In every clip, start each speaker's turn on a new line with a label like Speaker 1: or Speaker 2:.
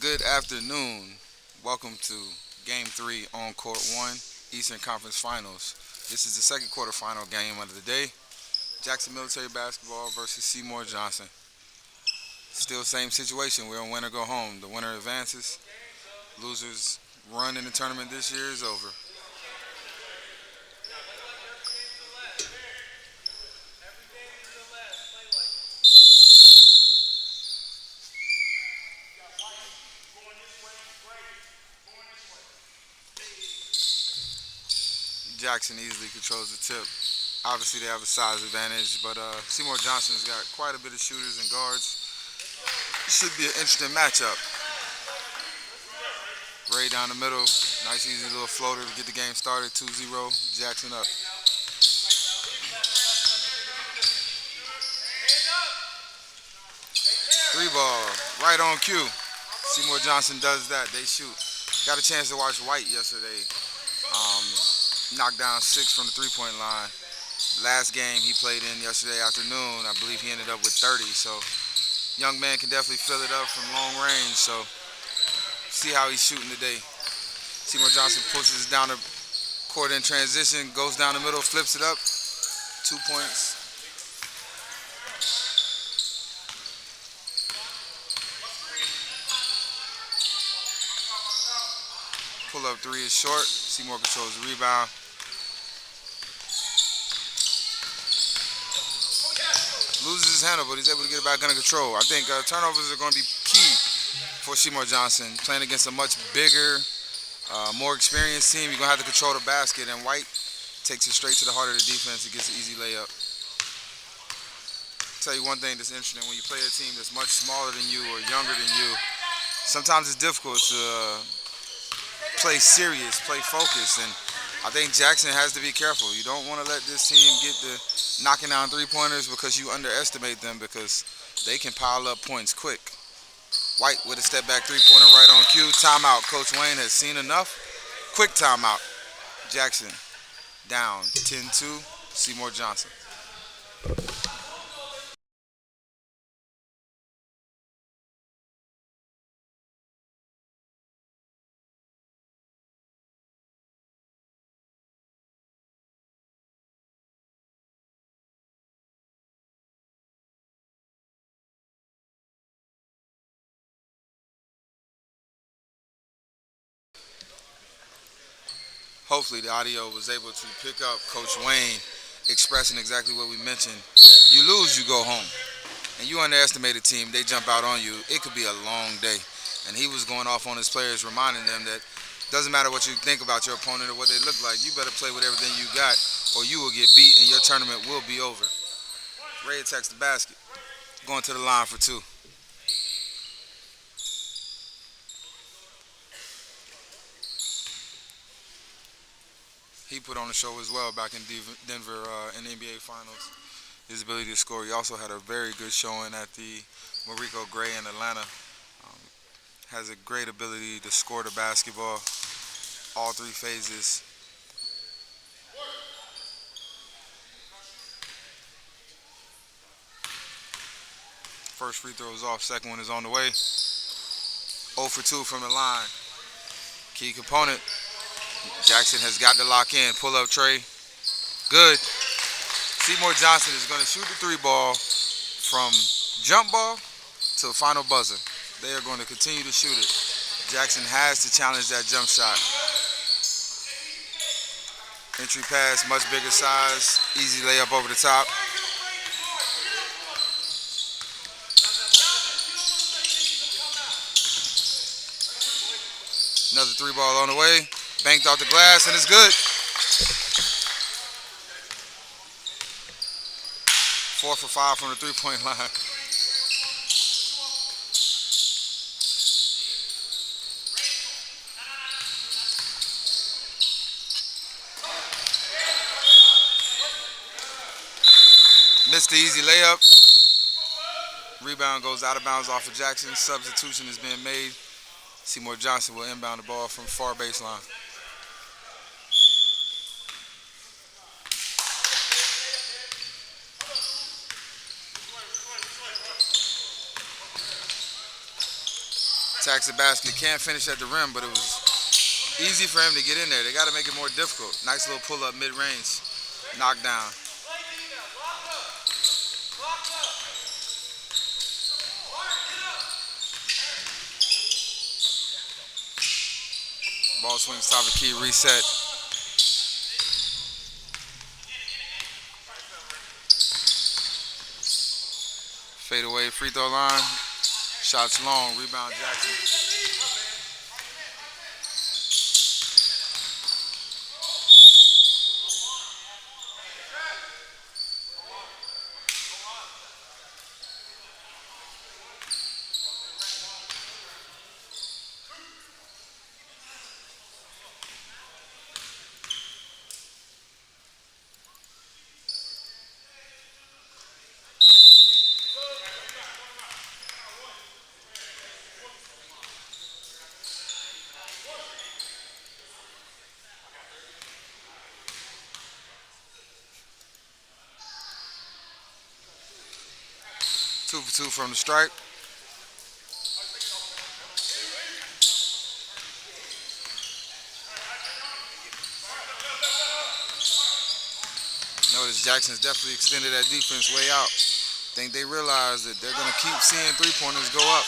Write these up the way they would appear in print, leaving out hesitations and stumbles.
Speaker 1: Good afternoon. Welcome to Game 3 on Court 1, Eastern Conference Finals. This is the second quarterfinal game of the day. Jackson Military Basketball versus Seymour Johnson. Still same situation. We're on win or go home. The winner advances. Losers run in the tournament this year is over. Jackson easily controls the tip. Obviously, they have a size advantage, but Seymour Johnson's got quite a bit of shooters and guards. It should be an interesting matchup. Ray down the middle. Nice, easy little floater to get the game started. 2-0. Jackson up. Three ball. Right on cue. Seymour Johnson does that. They shoot. Got a chance to watch White yesterday. Um, Knocked down 6 from the three-point line. Last game he played in yesterday afternoon, I believe he ended up with 30. So young man can definitely fill it up from long range. So see how he's shooting today. Seymour Johnson pushes down the court in transition, goes down the middle, flips it up. 2 points. Pull up three is short. Seymour controls the rebound. Loses his handle, but he's able to get it back under control. I think turnovers are going to be key for Seymour Johnson. Playing against a much bigger, more experienced team, you're going to have to control the basket, and White takes it straight to the heart of the defense. He gets an easy layup. I'll tell you one thing that's interesting. When you play a team that's much smaller than you or younger than you, sometimes it's difficult to play serious, play focused, and I think Jackson has to be careful. You don't want to let this team get the knocking down three-pointers because you underestimate them because they can pile up points quick. White with a step-back three-pointer right on cue. Timeout. Coach Wayne has seen enough. Quick timeout. Jackson down 10-2. Seymour Johnson. Hopefully the audio was able to pick up Coach Wayne expressing exactly what we mentioned. You lose, you go home. And you underestimate a team, they jump out on you. It could be a long day. And he was going off on his players, reminding them that doesn't matter what you think about your opponent or what they look like, you better play with everything you got or you will get beat and your tournament will be over. Ray attacks the basket, going to the line for two. He put on the show as well back in Denver in the NBA Finals. His ability to score. He also had a very good showing at the Mariko Gray in Atlanta. Um, has a great ability to score the basketball, all three phases. First free throw is off, second one is on the way. 0 for 2 from the line. Key component. Jackson has got to lock in. Pull up tray. Good. Seymour Johnson is going to shoot the three ball from jump ball to the final buzzer. They are going to continue to shoot it. Jackson has to challenge that jump shot. Entry pass, much bigger size. Easy layup over the top. Another three ball on the way. Banked off the glass, and it's good. 4 for 5 from the three-point line. Missed the easy layup. Rebound goes out of bounds off of Jackson. Substitution is being made. Seymour Johnson will inbound the ball from far baseline. attacks the basket. Can't finish at the rim, but it was easy for him to get in there. They got to make it more difficult. Nice little pull-up mid-range. Knockdown. Ball swings top of the key, reset. Fade away, free throw line. Shots long, rebound Jackson. Two for two from the stripe. Notice Jackson's definitely extended that defense way out. Think they realize that they're going to keep seeing three-pointers go up.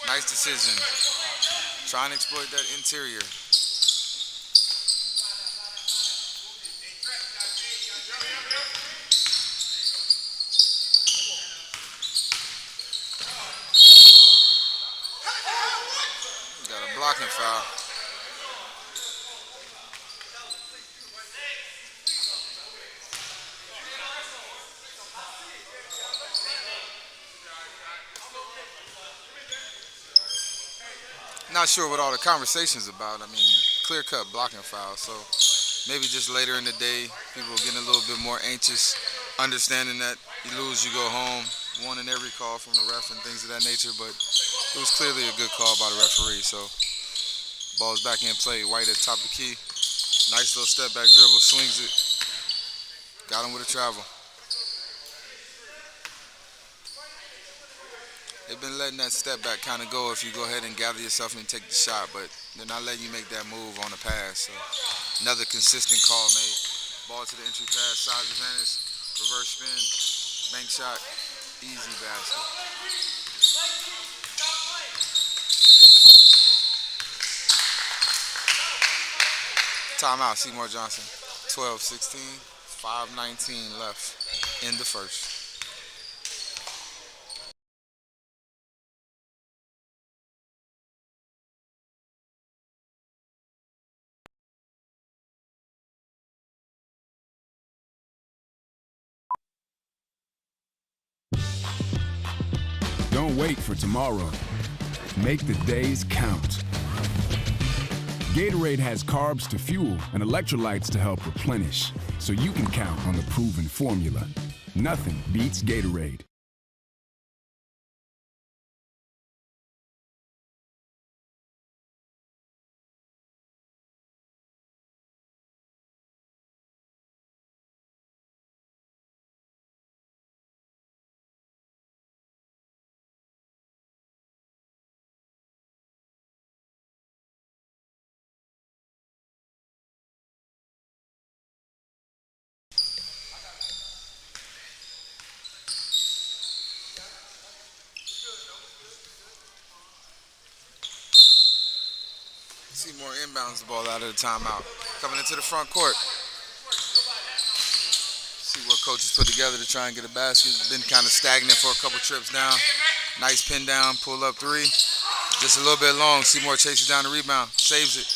Speaker 1: Nice decision. Trying to exploit that interior. Got a blocking foul. Not sure what all the conversation's about. I mean, clear-cut blocking foul. So maybe just later in the day, people are getting a little bit more anxious, understanding that you lose, you go home, one in every call from the ref and things of that nature. But it was clearly a good call by the referee. So ball's back in play. White at the top of the key. Nice little step back dribble, swings it. Got him with a travel. They've been letting that step back kind of go if you go ahead and gather yourself and take the shot, but they're not letting you make that move on the pass. So another consistent call made. Ball to the entry pass, size advantage, reverse spin, bank shot, easy basket. Timeout, Seymour Johnson. 12-16, 5:19 left in the first.
Speaker 2: Don't wait for tomorrow. Make the days count. Gatorade has carbs to fuel and electrolytes to help replenish, so you can count on the proven formula. Nothing beats Gatorade.
Speaker 1: Seymour inbounds the ball out of the timeout. Coming into the front court. See what coaches put together to try and get a basket. Been kind of stagnant for a couple trips down. Nice pin down, pull up three. Just a little bit long. Seymour chases down the rebound, saves it.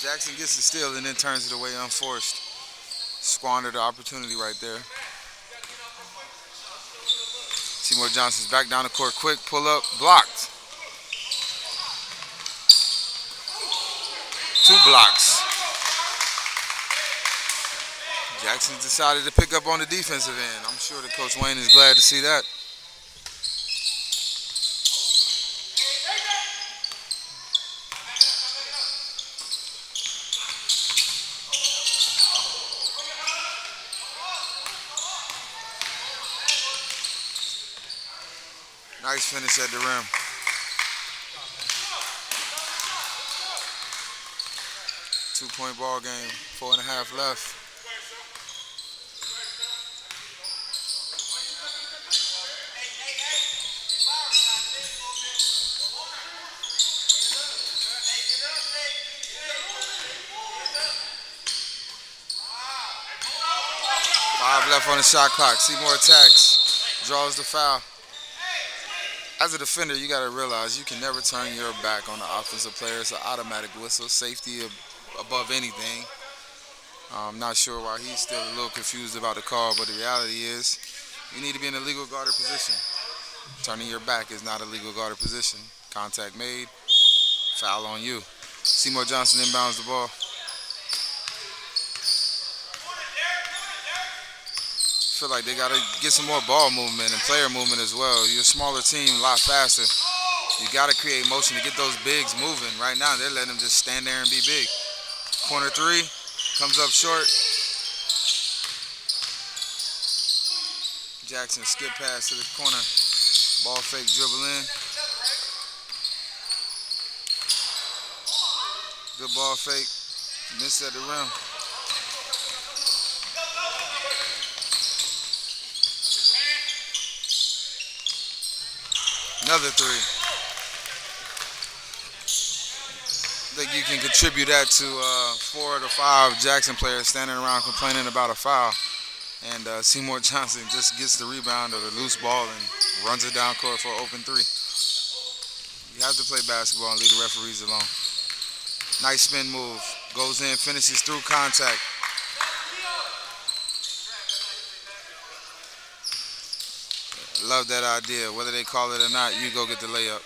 Speaker 1: Jackson gets the steal and then turns it away unforced. Squandered the opportunity right there. Seymour Johnson's back down the court quick, pull up, blocked. 2 blocks. Jackson decided to pick up on the defensive end. I'm sure that Coach Wayne is glad to see that. Nice finish at the rim. 2-point ball game, 4.5 left. Five left on the shot clock. Seymour attacks, draws the foul. As a defender, you got to realize you can never turn your back on the offensive player. It's an automatic whistle, safety above anything. I'm not sure why he's still a little confused about the call, but the reality is you need to be in a legal guarded position. Turning your back is not a legal guarded position. Contact made, foul on you. Seymour Johnson inbounds the ball. Feel like they got to get some more ball movement and player movement as well. You're a smaller team, a lot faster. You got to create motion to get those bigs moving. Right now, they're letting them just stand there and be big. Corner three, comes up short. Jackson skip pass to the corner. Ball fake, dribble in. Good ball fake. Missed at the rim. Another three. I think you can contribute that to 4 to 5 Jackson players standing around complaining about a foul. And Seymour Johnson just gets the rebound or the loose ball and runs it down court for an open three. You have to play basketball and leave the referees alone. Nice spin move. Goes in, finishes through contact. Love that idea. Whether they call it or not, you go get the layup.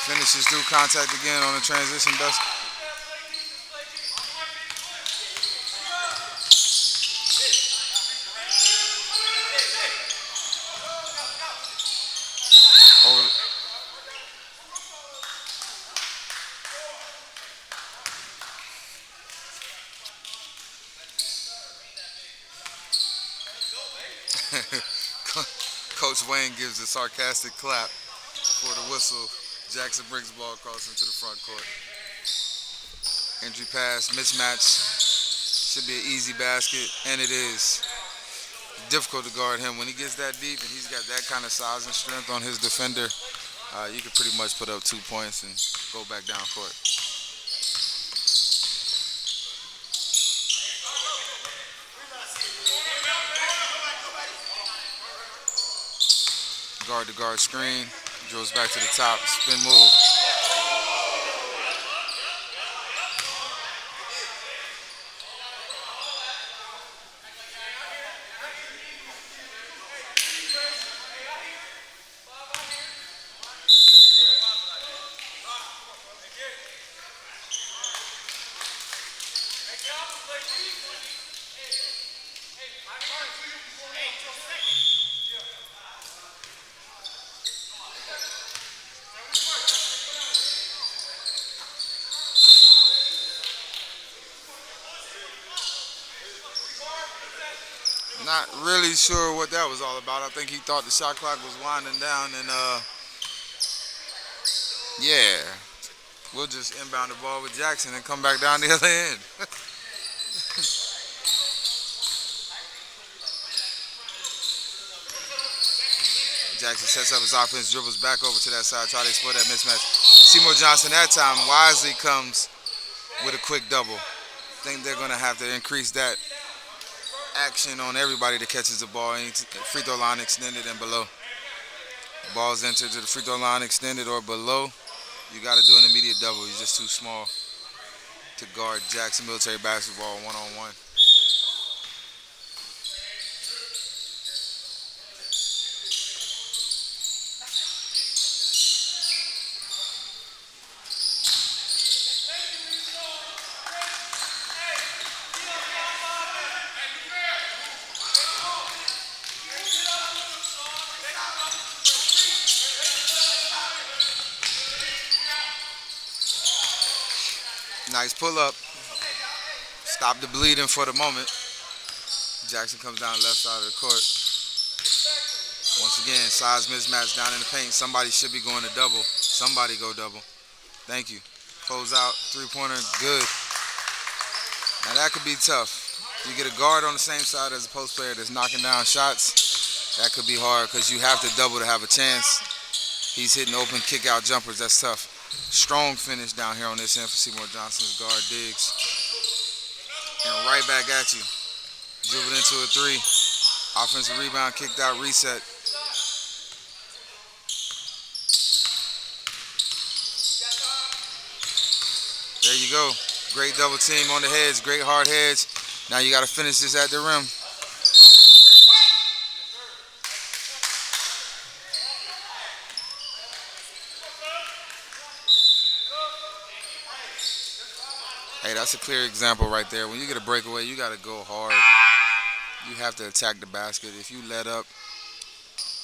Speaker 1: Finishes through contact again on the transition basket. Coach Wayne gives a sarcastic clap for the whistle. Jackson brings the ball across into the front court. Entry pass, mismatch. Should be an easy basket, and it is. Difficult to guard him. When he gets that deep and he's got that kind of size and strength on his defender, you can pretty much put up 2 points and go back down court. Guard-to-guard screen. Drills back to the top. Spin move. Not really sure what that was all about. I think he thought the shot clock was winding down, and yeah, we'll just inbound the ball with Jackson and come back down the other end. Jackson sets up his offense, dribbles back over to that side, try to exploit that mismatch. Seymour Johnson that time wisely comes with a quick double. I think they're going to have to increase that action on everybody that catches the ball. Free throw line extended and below. Ball's entered to the free throw line extended or below. You got to do an immediate double. He's just too small. to guard Jackson Military Basketball one-on-one. Nice pull-up. Stop the bleeding for the moment. Jackson comes down left side of the court. Once again, size mismatch down in the paint. Somebody should be going to double. Somebody go double. Thank you. Close out, three-pointer, good. Now that could be tough. You get a guard on the same side as a post player that's knocking down shots. That could be hard because you have to double to have a chance. He's hitting open kick-out jumpers. That's tough. Strong finish down here on this end for Seymour Johnson's guard Diggs. And right back at you. Dribbled into a three. Offensive rebound, kicked out, reset. There you go. Great double team on the heads, great hard heads. Now you got to finish this at the rim. Hey, that's a clear example right there. When you get a breakaway, you got to go hard. You have to attack the basket. If you let up,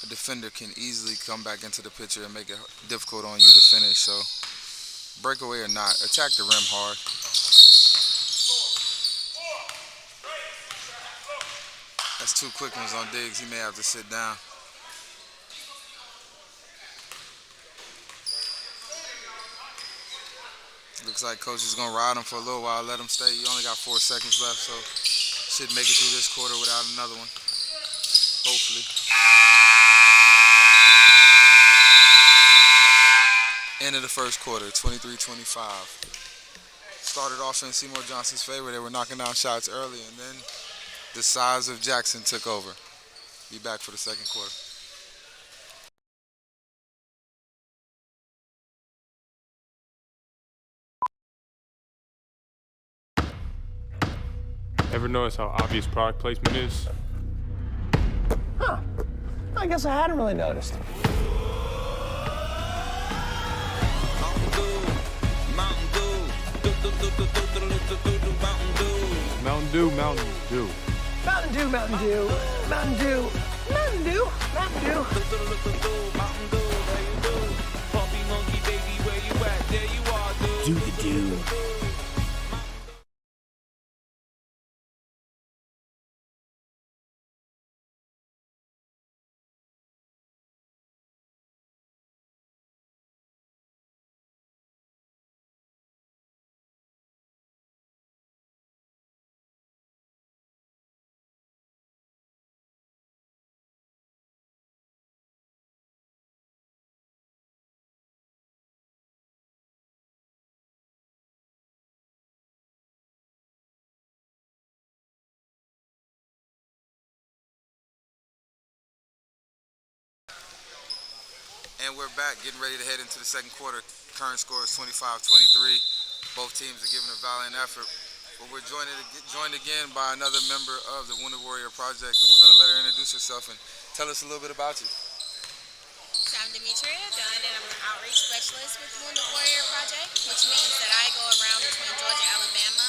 Speaker 1: a defender can easily come back into the picture and make it difficult on you to finish. So, breakaway or not, attack the rim hard. That's two quick ones on Diggs. He may have to sit down. Looks like coach is going to ride him for a little while, let him stay. You only got 4 seconds left, so should make it through this quarter without another one. Hopefully. End of the first quarter, 23-25. Started off in Seymour Johnson's favor. They were knocking down shots early, and then the size of Jackson took over. Be back for the second quarter.
Speaker 3: Ever notice how obvious product placement is?
Speaker 4: Huh. I guess I hadn't really noticed.
Speaker 3: Mountain Dew, Mountain Dew.
Speaker 4: Mountain Dew, Mountain Dew, Mountain Dew, Mountain Dew, Mountain Dew. Do the dew.
Speaker 1: And we're back, getting ready to head into the second quarter. Current score is 25-23. Both teams are giving a valiant effort. But we're joined again by another member of the Wounded Warrior Project, and we're going to let her introduce herself and tell us a little bit about you.
Speaker 5: So I'm Demetria Dunn, and I'm an outreach specialist with the Wounded Warrior Project, which means that I go around between Georgia, Alabama,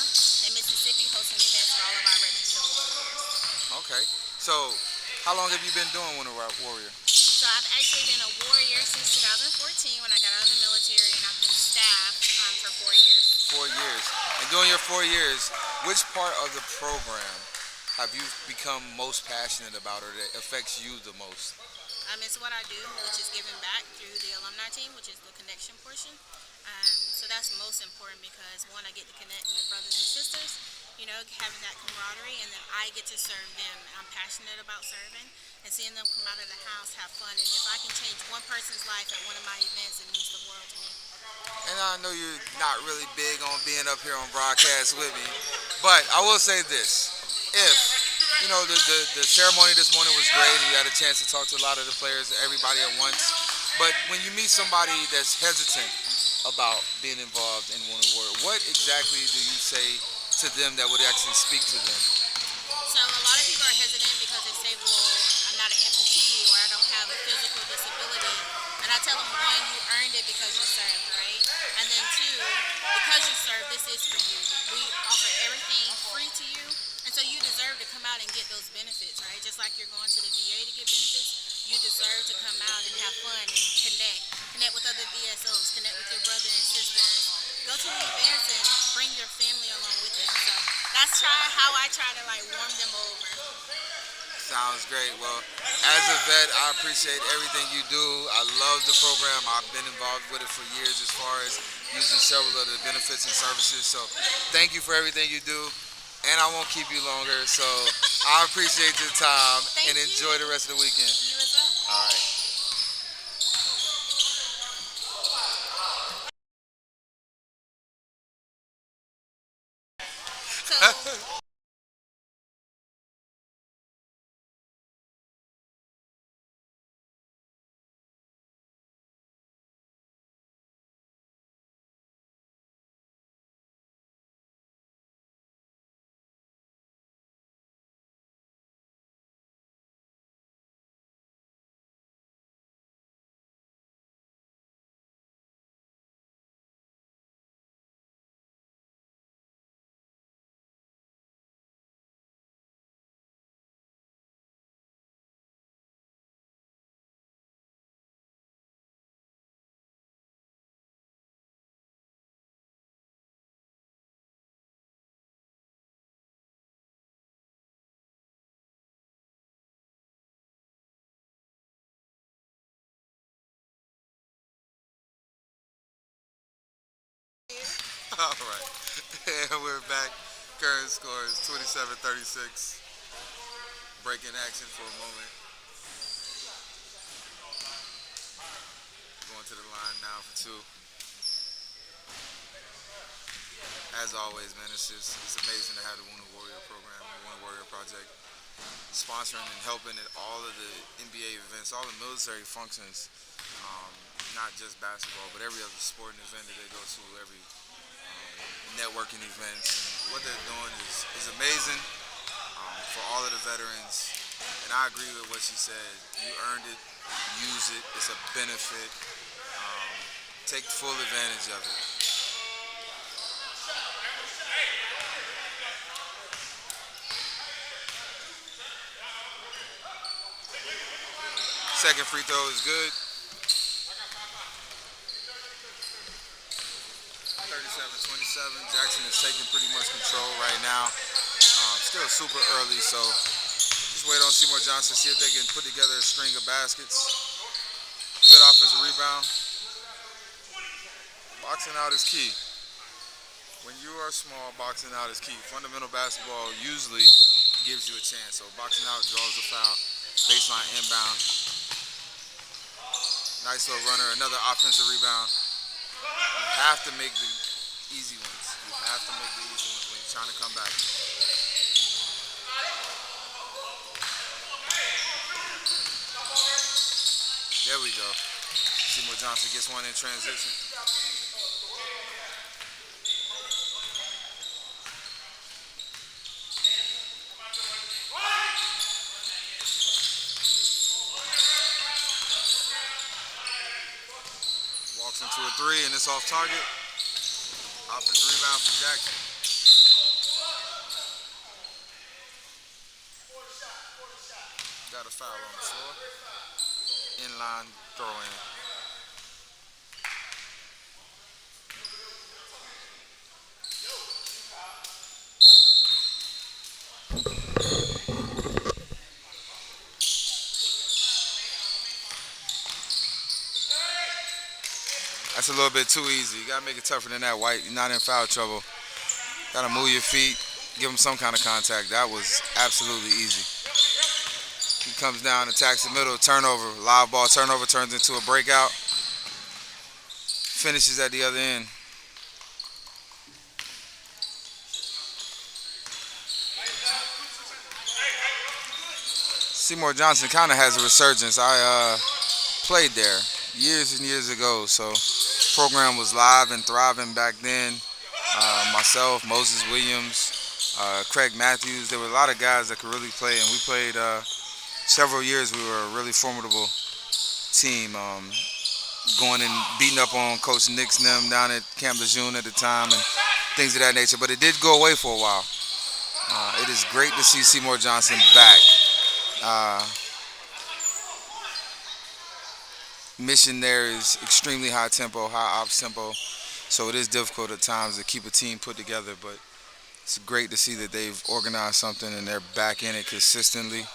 Speaker 5: and Mississippi hosting events for all of our registered warriors.
Speaker 1: Okay. So, how long have you been doing Wounded Warrior?
Speaker 5: So I've actually been a warrior since 2014 when I got out of the military, and I've been staff for 4 years.
Speaker 1: 4 years. And during your 4 years, which part of the program have you become most passionate about or that affects you the most?
Speaker 5: It's what I do, which is giving back through the alumni team, which is the connection portion. So that's most important because, one, I get to connect with brothers and sisters, having that camaraderie, and then I get to serve them. I'm passionate about serving and seeing them come out of the house, have fun, and if I can change one person's life at one of my events, it means the world to me.
Speaker 1: And I know you're not really big on being up here on broadcast with me, but I will say this. If, the ceremony this morning was great and you had a chance to talk to a lot of the players, everybody at once, but when you meet somebody that's hesitant about being involved in Wounded Warrior? What exactly do you say to them that would actually speak to them?
Speaker 5: So a lot of people are hesitant because they say, well, I'm not an amputee or I don't have a physical disability. And I tell them, one, you earned it because you served, right? And then two, because you served, this is for you. We offer everything free to you. And so you deserve to come out and get those benefits, right? Just like you're going to the VA to get benefits, you deserve to come out and have fun and connect. Connect with other VSOs, connect with your brother and sisters. Go to the events and bring your family along with you. So that's how I try to like warm them over.
Speaker 1: Sounds great. Well, as a vet, I appreciate everything you do. I love the program. I've been involved with it for years as far as using several of the benefits and services. So thank you for everything you do. And I won't keep you longer. So I appreciate your time
Speaker 5: Thank
Speaker 1: and
Speaker 5: you.
Speaker 1: enjoy the rest of the weekend.
Speaker 5: You as well.
Speaker 1: All right.
Speaker 5: So
Speaker 1: All right. And we're back. Current score is 27-36. Breaking action for a moment. Going to the line now for two. As always, man, it's amazing to have the Wounded Warrior program, the Wounded Warrior Project, sponsoring and helping at all of the MBA events, all the military functions, not just basketball, but every other sporting event that they go to, every networking events. And what they're doing is amazing for all of the veterans. And I agree with what she said. You earned it, use it, it's a benefit. Take full advantage of it. Second free throw is good. 37-27. Jackson is taking pretty much control right now. Still super early, so just wait on Seymour Johnson, see if they can put together a string of baskets. Good offensive rebound. Boxing out is key. When you are small, boxing out is key. Fundamental basketball usually gives you a chance. So boxing out draws the foul. Baseline inbound. Nice little runner. Another offensive rebound. You have to make the easy ones. You have to make the easy ones when you're trying to come back. There we go. Seymour Johnson gets one in transition. Walks into a three and it's off target. Offensive rebound for Jackson. Got a foul on the floor. Inline throw in. That's a little bit too easy. You gotta make it tougher than that, White. You're not in foul trouble. Gotta move your feet, give him some kind of contact. That was absolutely easy. He comes down, attacks the middle, turnover, live ball turnover turns into a breakout. Finishes at the other end. Seymour Johnson kind of has a resurgence. I played there years and years ago, so program was live and thriving back then. Myself, Moses Williams, Craig Matthews. There were a lot of guys that could really play, and we played several years. We were a really formidable team, going and beating up on Coach Nix and them down at Camp Lejeune at the time and things of that nature. But it did go away for a while. It is great to see Seymour Johnson back. Mission there is extremely high tempo, high ops tempo. So it is difficult at times to keep a team put together, but it's great to see that they've organized something and they're back in it consistently.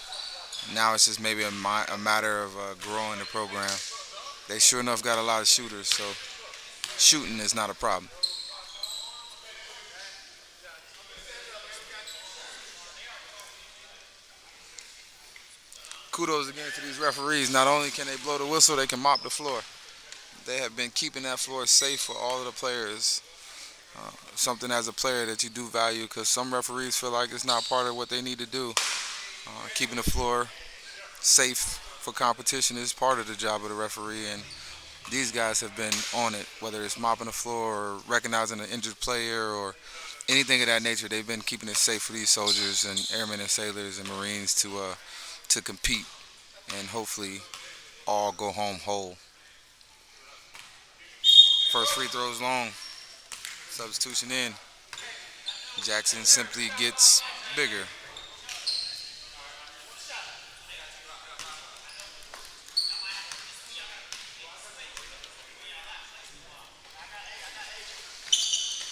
Speaker 1: Now it's just maybe a matter of growing the program. They sure enough got a lot of shooters, so shooting is not a problem. Kudos again to these referees. Not only can they blow the whistle, they can mop the floor. They have been keeping that floor safe for all of the players. Something as a player that you do value, because some referees feel like it's not part of what they need to do. Keeping the floor safe for competition is part of the job of the referee, and these guys have been on it, whether it's mopping the floor or recognizing an injured player or anything of that nature. They've been keeping it safe for these soldiers and airmen and sailors and Marines to compete and hopefully all go home whole. First free throw is long. Substitution in. Jackson simply gets bigger.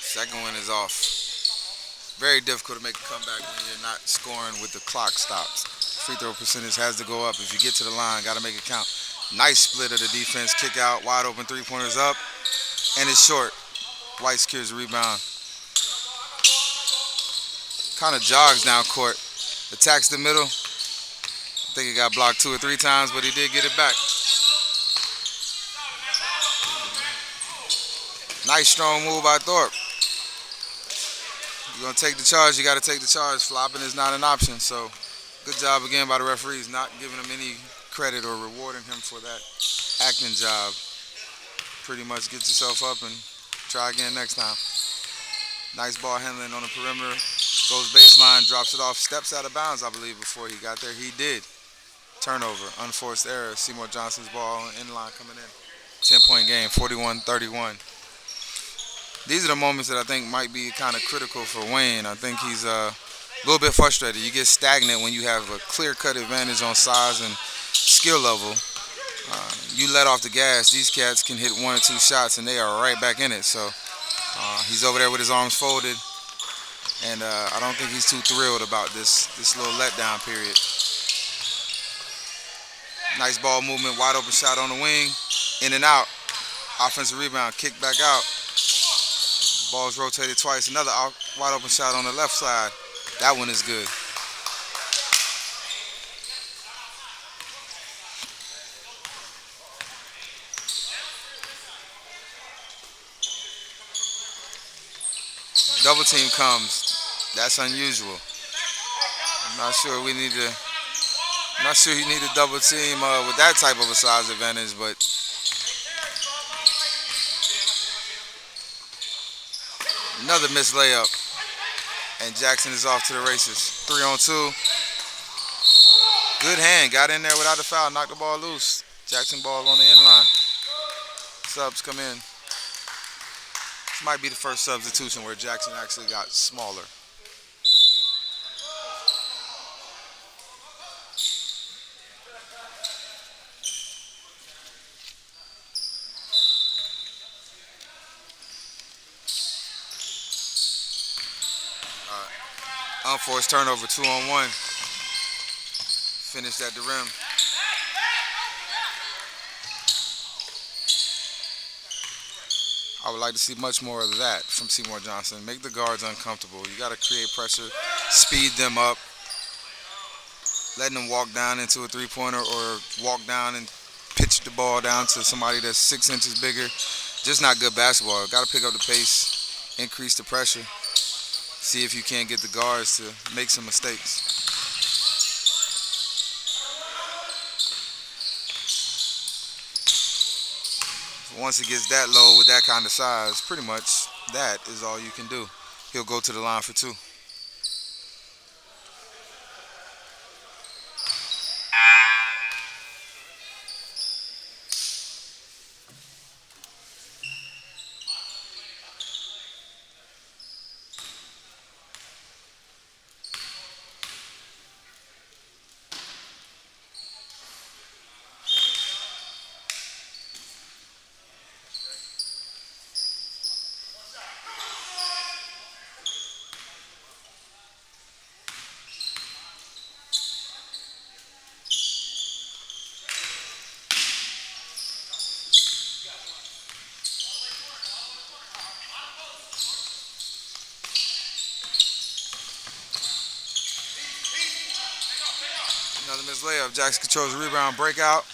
Speaker 1: Second one is off. Very difficult to make a comeback when you're not scoring with the clock stopped. Free throw percentage has to go up. If you get to the line, got to make it count. Nice split of the defense. Kick out, wide open three-pointers up, and it's short. White secures the rebound. Kind of jogs down court. Attacks the middle. I think he got blocked 2 or 3 times, but he did get it back. Nice strong move by Thorpe. You're going to take the charge, you got to take the charge. Flopping is not an option, so good job again by the referees, not giving him any credit or rewarding him for that acting job. Pretty much get yourself up and try again next time. Nice ball handling on the perimeter. Goes baseline, drops it off, steps out of bounds, I believe, before he got there. He did. Turnover, unforced error. Seymour Johnson's ball in line coming in. 10-point game, 41-31. These are the moments that I think might be kind of critical for Wayne. I think he's a little bit frustrated. You get stagnant when you have a clear-cut advantage on size and skill level. You let off the gas, these cats can hit 1 or 2 shots and they are right back in it. So he's over there with his arms folded, and I don't think he's too thrilled about this little letdown period. Nice ball movement, wide open shot on the wing, in and out. Offensive rebound, kick back out. Ball's rotated twice. Another wide open shot on the left side. That one is good. Double team comes. That's unusual. I'm not sure you need a double team with that type of a size advantage, but another missed layup, and Jackson is off to the races. 3-on-2. Good hand, got in there without a foul, knocked the ball loose. Jackson ball on the inline. Subs come in. This might be the first substitution where Jackson actually got smaller. Unforced turnover, 2-on-1. Finished at the rim. I would like to see much more of that from Seymour Johnson. Make the guards uncomfortable. You got to create pressure, speed them up, letting them walk down into a three-pointer or walk down and pitch the ball down to somebody that's 6 inches bigger. Just not good basketball. Got to pick up the pace, increase the pressure. See if you can't get the guards to make some mistakes. Once it gets that low with that kind of size, pretty much that is all you can do. He'll go to the line for two. Another missed layup. Jackson controls the rebound, breakout.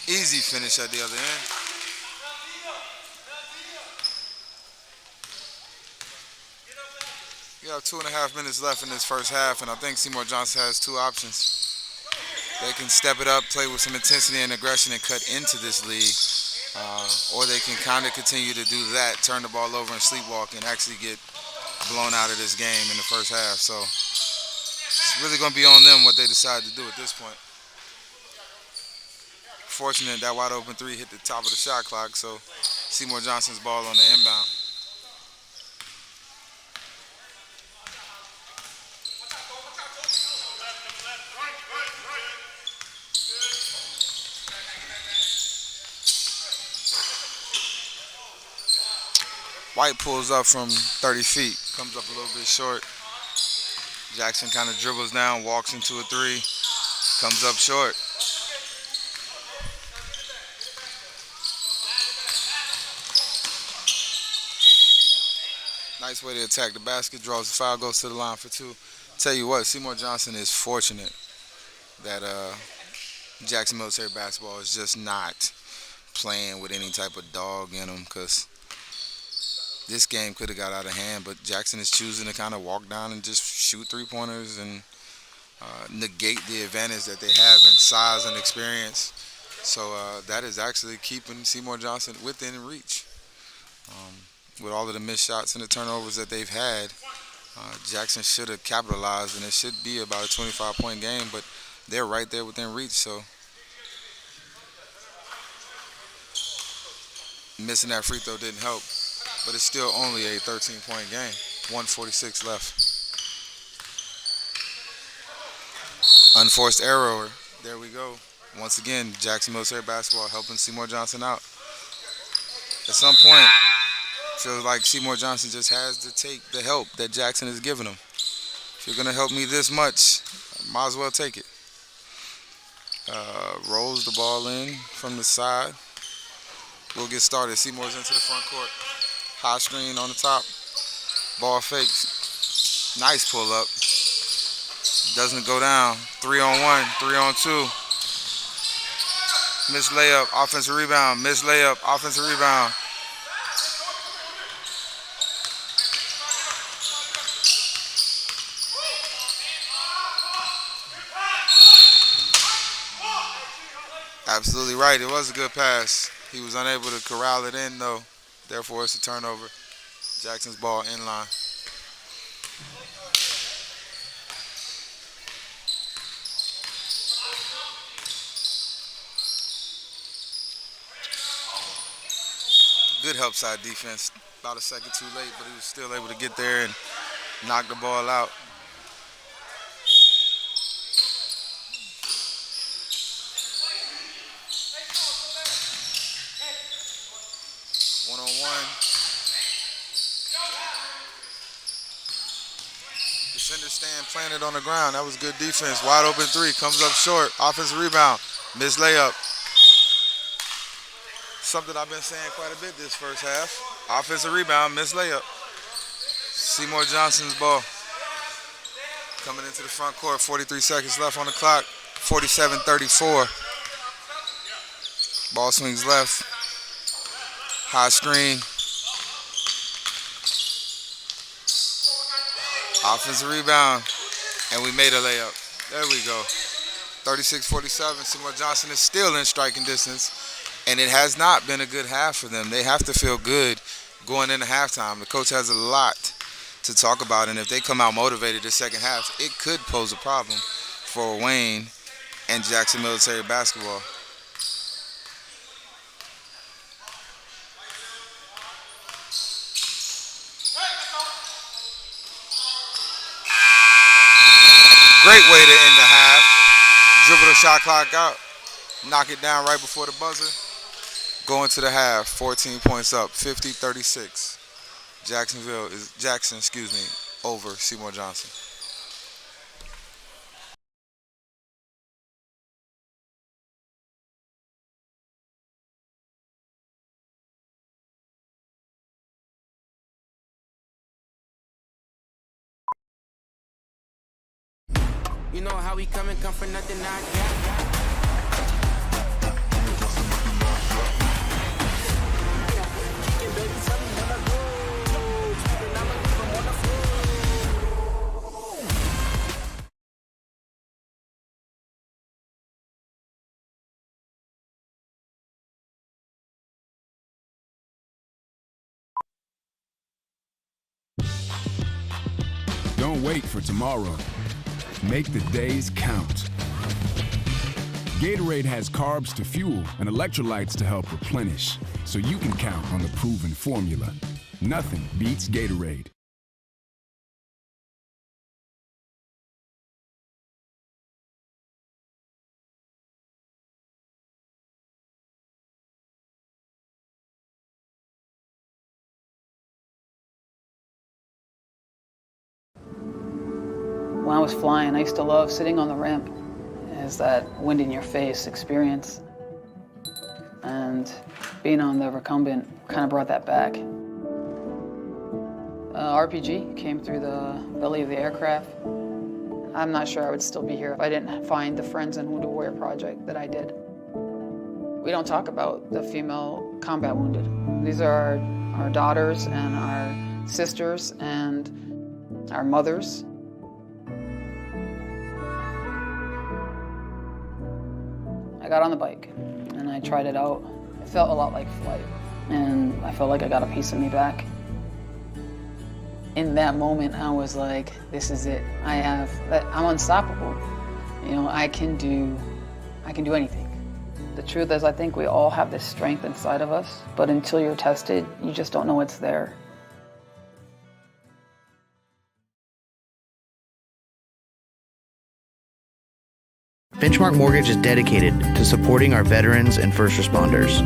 Speaker 1: Easy finish at the other end. We have 2.5 minutes left in this first half, and I think Seymour Johnson has two options. They can step it up, play with some intensity and aggression, and cut into this lead. Or they can kind of continue to do that, turn the ball over and sleepwalk, and actually get blown out of this game in the first half. So it's really going to be on them what they decide to do at this point. Fortunate that wide open three hit the top of the shot clock, so Seymour Johnson's ball on the inbound. White pulls up from 30 feet, comes up a little bit short. Jackson kind of dribbles down, walks into a three, comes up short. Nice way to attack the basket, draws the foul, goes to the line for two. Tell you what, Seymour Johnson is fortunate that Jackson Military Basketball is just not playing with any type of dog in them, because this game could have got out of hand, but Jackson is choosing to kind of walk down and just shoot three-pointers and negate the advantage that they have in size and experience. So that is actually keeping Seymour Johnson within reach. With all of the missed shots and the turnovers that they've had, Jackson should have capitalized, and it should be about a 25-point game, but they're right there within reach. So missing that free throw didn't help, but it's still only a 13-point game. 1:46 left. Unforced error. There we go. Once again, Jackson Military Basketball helping Seymour Johnson out. At some point, feels like Seymour Johnson just has to take the help that Jackson is giving him. If you're going to help me this much, might as well take it. Rolls the ball in from the side. We'll get started. Seymour's into the front court. High screen on the top. Ball fakes. Nice pull up. Doesn't go down. 3-on-1, 3-on-2. Missed layup, offensive rebound. Missed layup, offensive rebound. Absolutely right. It was a good pass. He was unable to corral it in, though. Therefore, it's a turnover. Jackson's ball in line. Good help side defense. About a second too late, but he was still able to get there and knock the ball out. Defender stand planted on the ground. That was good defense. Wide open three. Comes up short. Offensive rebound. Missed layup. Something I've been saying quite a bit this first half. Offensive rebound. Missed layup. Seymour Johnson's ball. Coming into the front court. 43 seconds left on the clock. 47-34. Ball swings left. High screen. Offensive rebound, and we made a layup. There we go. 36-47. Seymour Johnson is still in striking distance, And it has not been a good half for them. They have to feel good going into halftime. The coach has a lot to talk about, and if they come out motivated the second half, it could pose a problem for Wayne and Jackson Military Basketball. Great way to end the half. Dribble the shot clock out, knock it down right before the buzzer. Go into the half, 14 points up, 50-36. Jackson, over Seymour Johnson.
Speaker 6: You know how we come for nothing, I got.
Speaker 2: Don't wait for tomorrow. Make the days count. Gatorade has carbs to fuel and electrolytes to help replenish, so you can count on the proven formula. Nothing beats Gatorade.
Speaker 7: When I was flying, I used to love sitting on the ramp. It's that wind in your face experience. And being on the recumbent kind of brought that back. RPG came through the belly of the aircraft. I'm not sure I would still be here if I didn't find the Friends and Wounded Warrior project that I did. We don't talk about the female combat wounded. These are our daughters and our sisters and our mothers. I got on the bike and I tried it out. It felt a lot like flight, and I felt like I got a piece of me back. In that moment, I was like, this is it. I'm unstoppable. You know, I can do anything. The truth is, I think we all have this strength inside of us, but until you're tested, you just don't know it's there.
Speaker 8: Benchmark Mortgage is dedicated to supporting our veterans and first responders.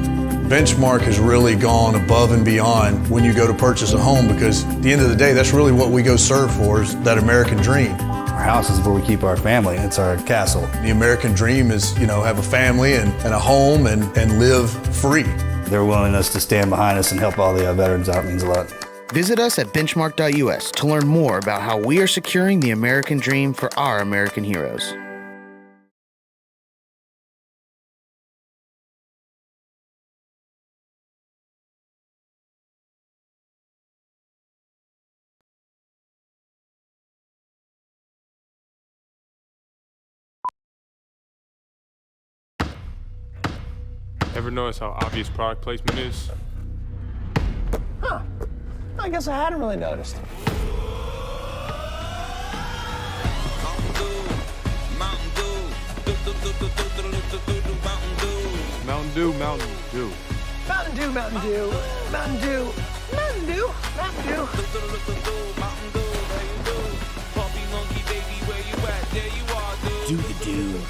Speaker 9: Benchmark has really gone above and beyond when you go to purchase a home, because at the end of the day, that's really what we go serve for, is that American dream.
Speaker 10: Our house is where we keep our family. It's our castle.
Speaker 9: The American dream is, have a family and a home and live free.
Speaker 10: Their willingness to stand behind us and help all the veterans out means a lot.
Speaker 8: Visit us at benchmark.us to learn more about how we are securing the American dream for our American heroes.
Speaker 3: Ever notice how obvious product placement is?
Speaker 4: Huh. I guess I hadn't really noticed.
Speaker 3: Mountain Dew, Mountain Dew.
Speaker 4: Mountain Dew, Mountain Dew, Mountain Dew, Mountain Dew, Mountain Dew.
Speaker 8: Do the do.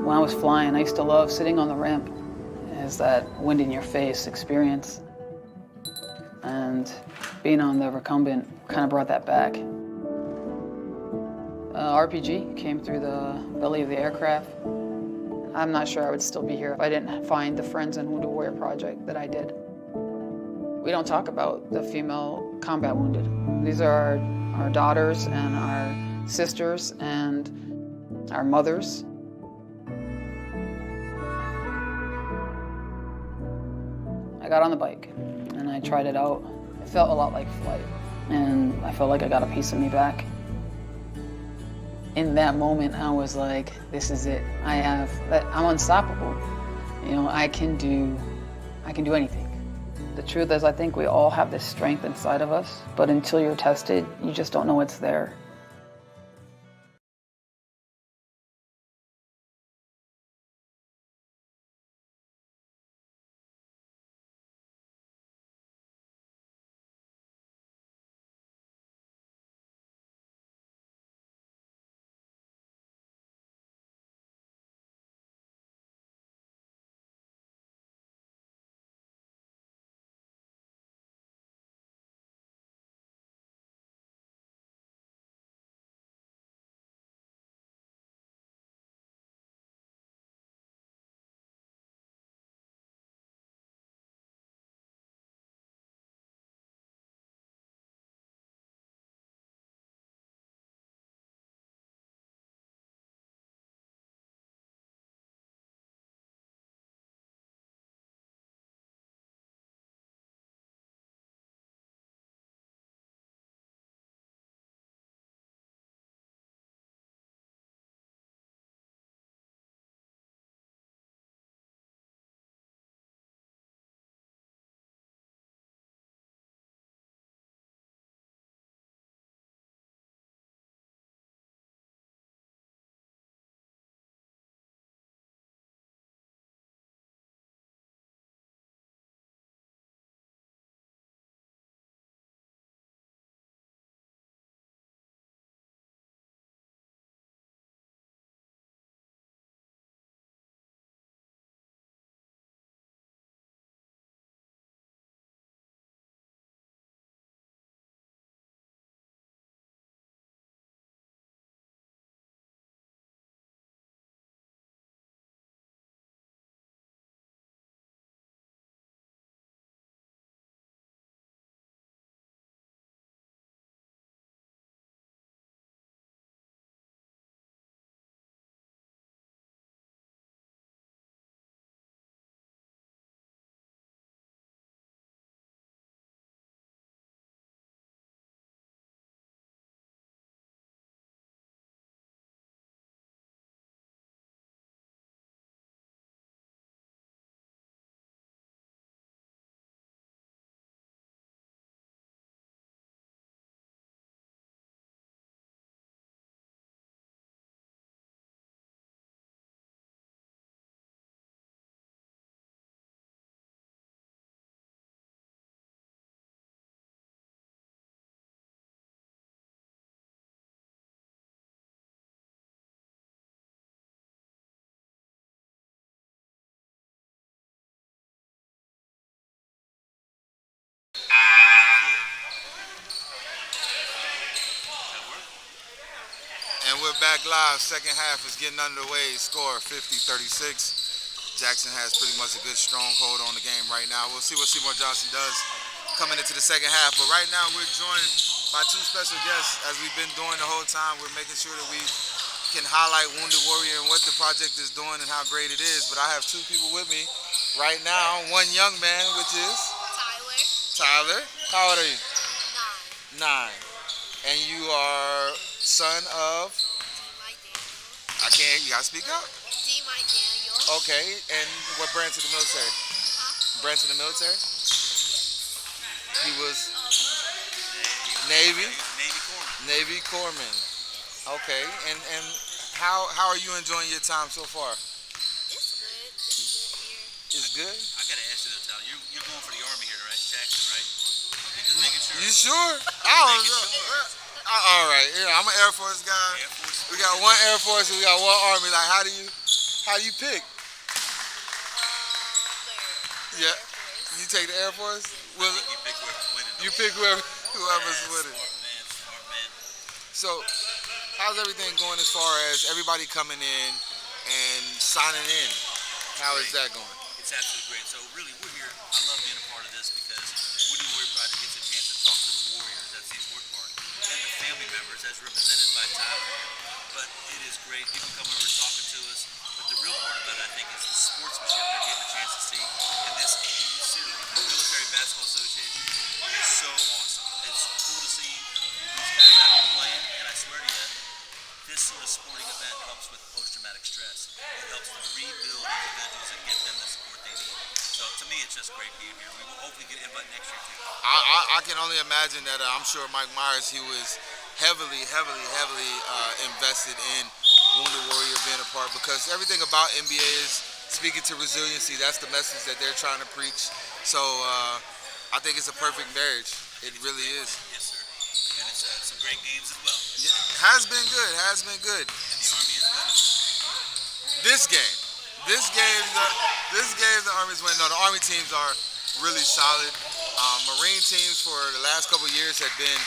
Speaker 7: When I was flying, I used to love sitting on the ramp. It's that wind in your face experience. And being on the recumbent kind of brought that back. RPG came through the belly of the aircraft. I'm not sure I would still be here if I didn't find the Friends and Wounded Warrior project that I did. We don't talk about the female combat wounded. These are our daughters and our sisters and our mothers. I got on the bike and I tried it out. It felt a lot like flight, and I felt like I got a piece of me back. In that moment, I was like, this is it. I'm unstoppable. You know, I can do anything. The truth is, I think we all have this strength inside of us, but until you're tested, you just don't know it's there.
Speaker 1: And we're back live. Second half is getting underway. Score 50-36. Jackson has pretty much a good stronghold on the game right now. We'll see what Seymour Johnson does coming into the second half. But right now we're joined by two special guests. As we've been doing the whole time, we're making sure that we can highlight Wounded Warrior and what the project is doing and how great it is. But I have two people with me right now. One young man, which is? Tyler. How old are you? 9. And you are son of? I can't, you gotta speak up.
Speaker 5: D. Mike Daniel.
Speaker 1: Okay, and what branch of the military? Branch of the military? He was Navy? Navy Corpsman. Okay, and how are you enjoying your time so far?
Speaker 5: It's good.
Speaker 1: It's good?
Speaker 11: I gotta ask you though, Tyler. You're going for the Army here, right? Jackson, right? Okay, just making sure.
Speaker 1: You sure? I don't know. All right, I'm an Air Force guy. We got one Air Force and we got one Army. Like, how How do you pick? Yeah. You take the Air Force? Well,
Speaker 11: You pick whoever's winning.
Speaker 1: you pick whoever's winning.
Speaker 11: Smart man.
Speaker 1: So, how's everything going as far as everybody coming in and signing in? How is that going?
Speaker 11: It's absolutely great. So really, we're here. I love being a part of this because Wounded Warrior Project gets a chance to talk to the warriors. That's the important part. And the family members as represented by Tyler. But it is great. People come over talking to us. But the real part about it, I think, is the sportsmanship they're getting a chance to see. And this series, the Military Basketball Association, is so awesome. It's cool to see these guys out here playing. And I swear to you, this sort of sporting event helps with post-traumatic stress. It helps them rebuild individuals and get them the support they need. So to me, it's just great being here. We will hopefully get an invite next year too.
Speaker 1: I can only imagine that I'm sure Mike Myers, he was heavily invested in Wounded Warrior being a part, because everything about MBA is speaking to resiliency. That's the message that they're trying to preach. So I think it's a perfect marriage. It really is.
Speaker 11: Yes, sir. And it's some great games as well.
Speaker 1: Yeah, has been good.
Speaker 11: And the Army is winning.
Speaker 1: This game, the Army's winning. No, the Army teams are really solid. Marine teams for the last couple of years have been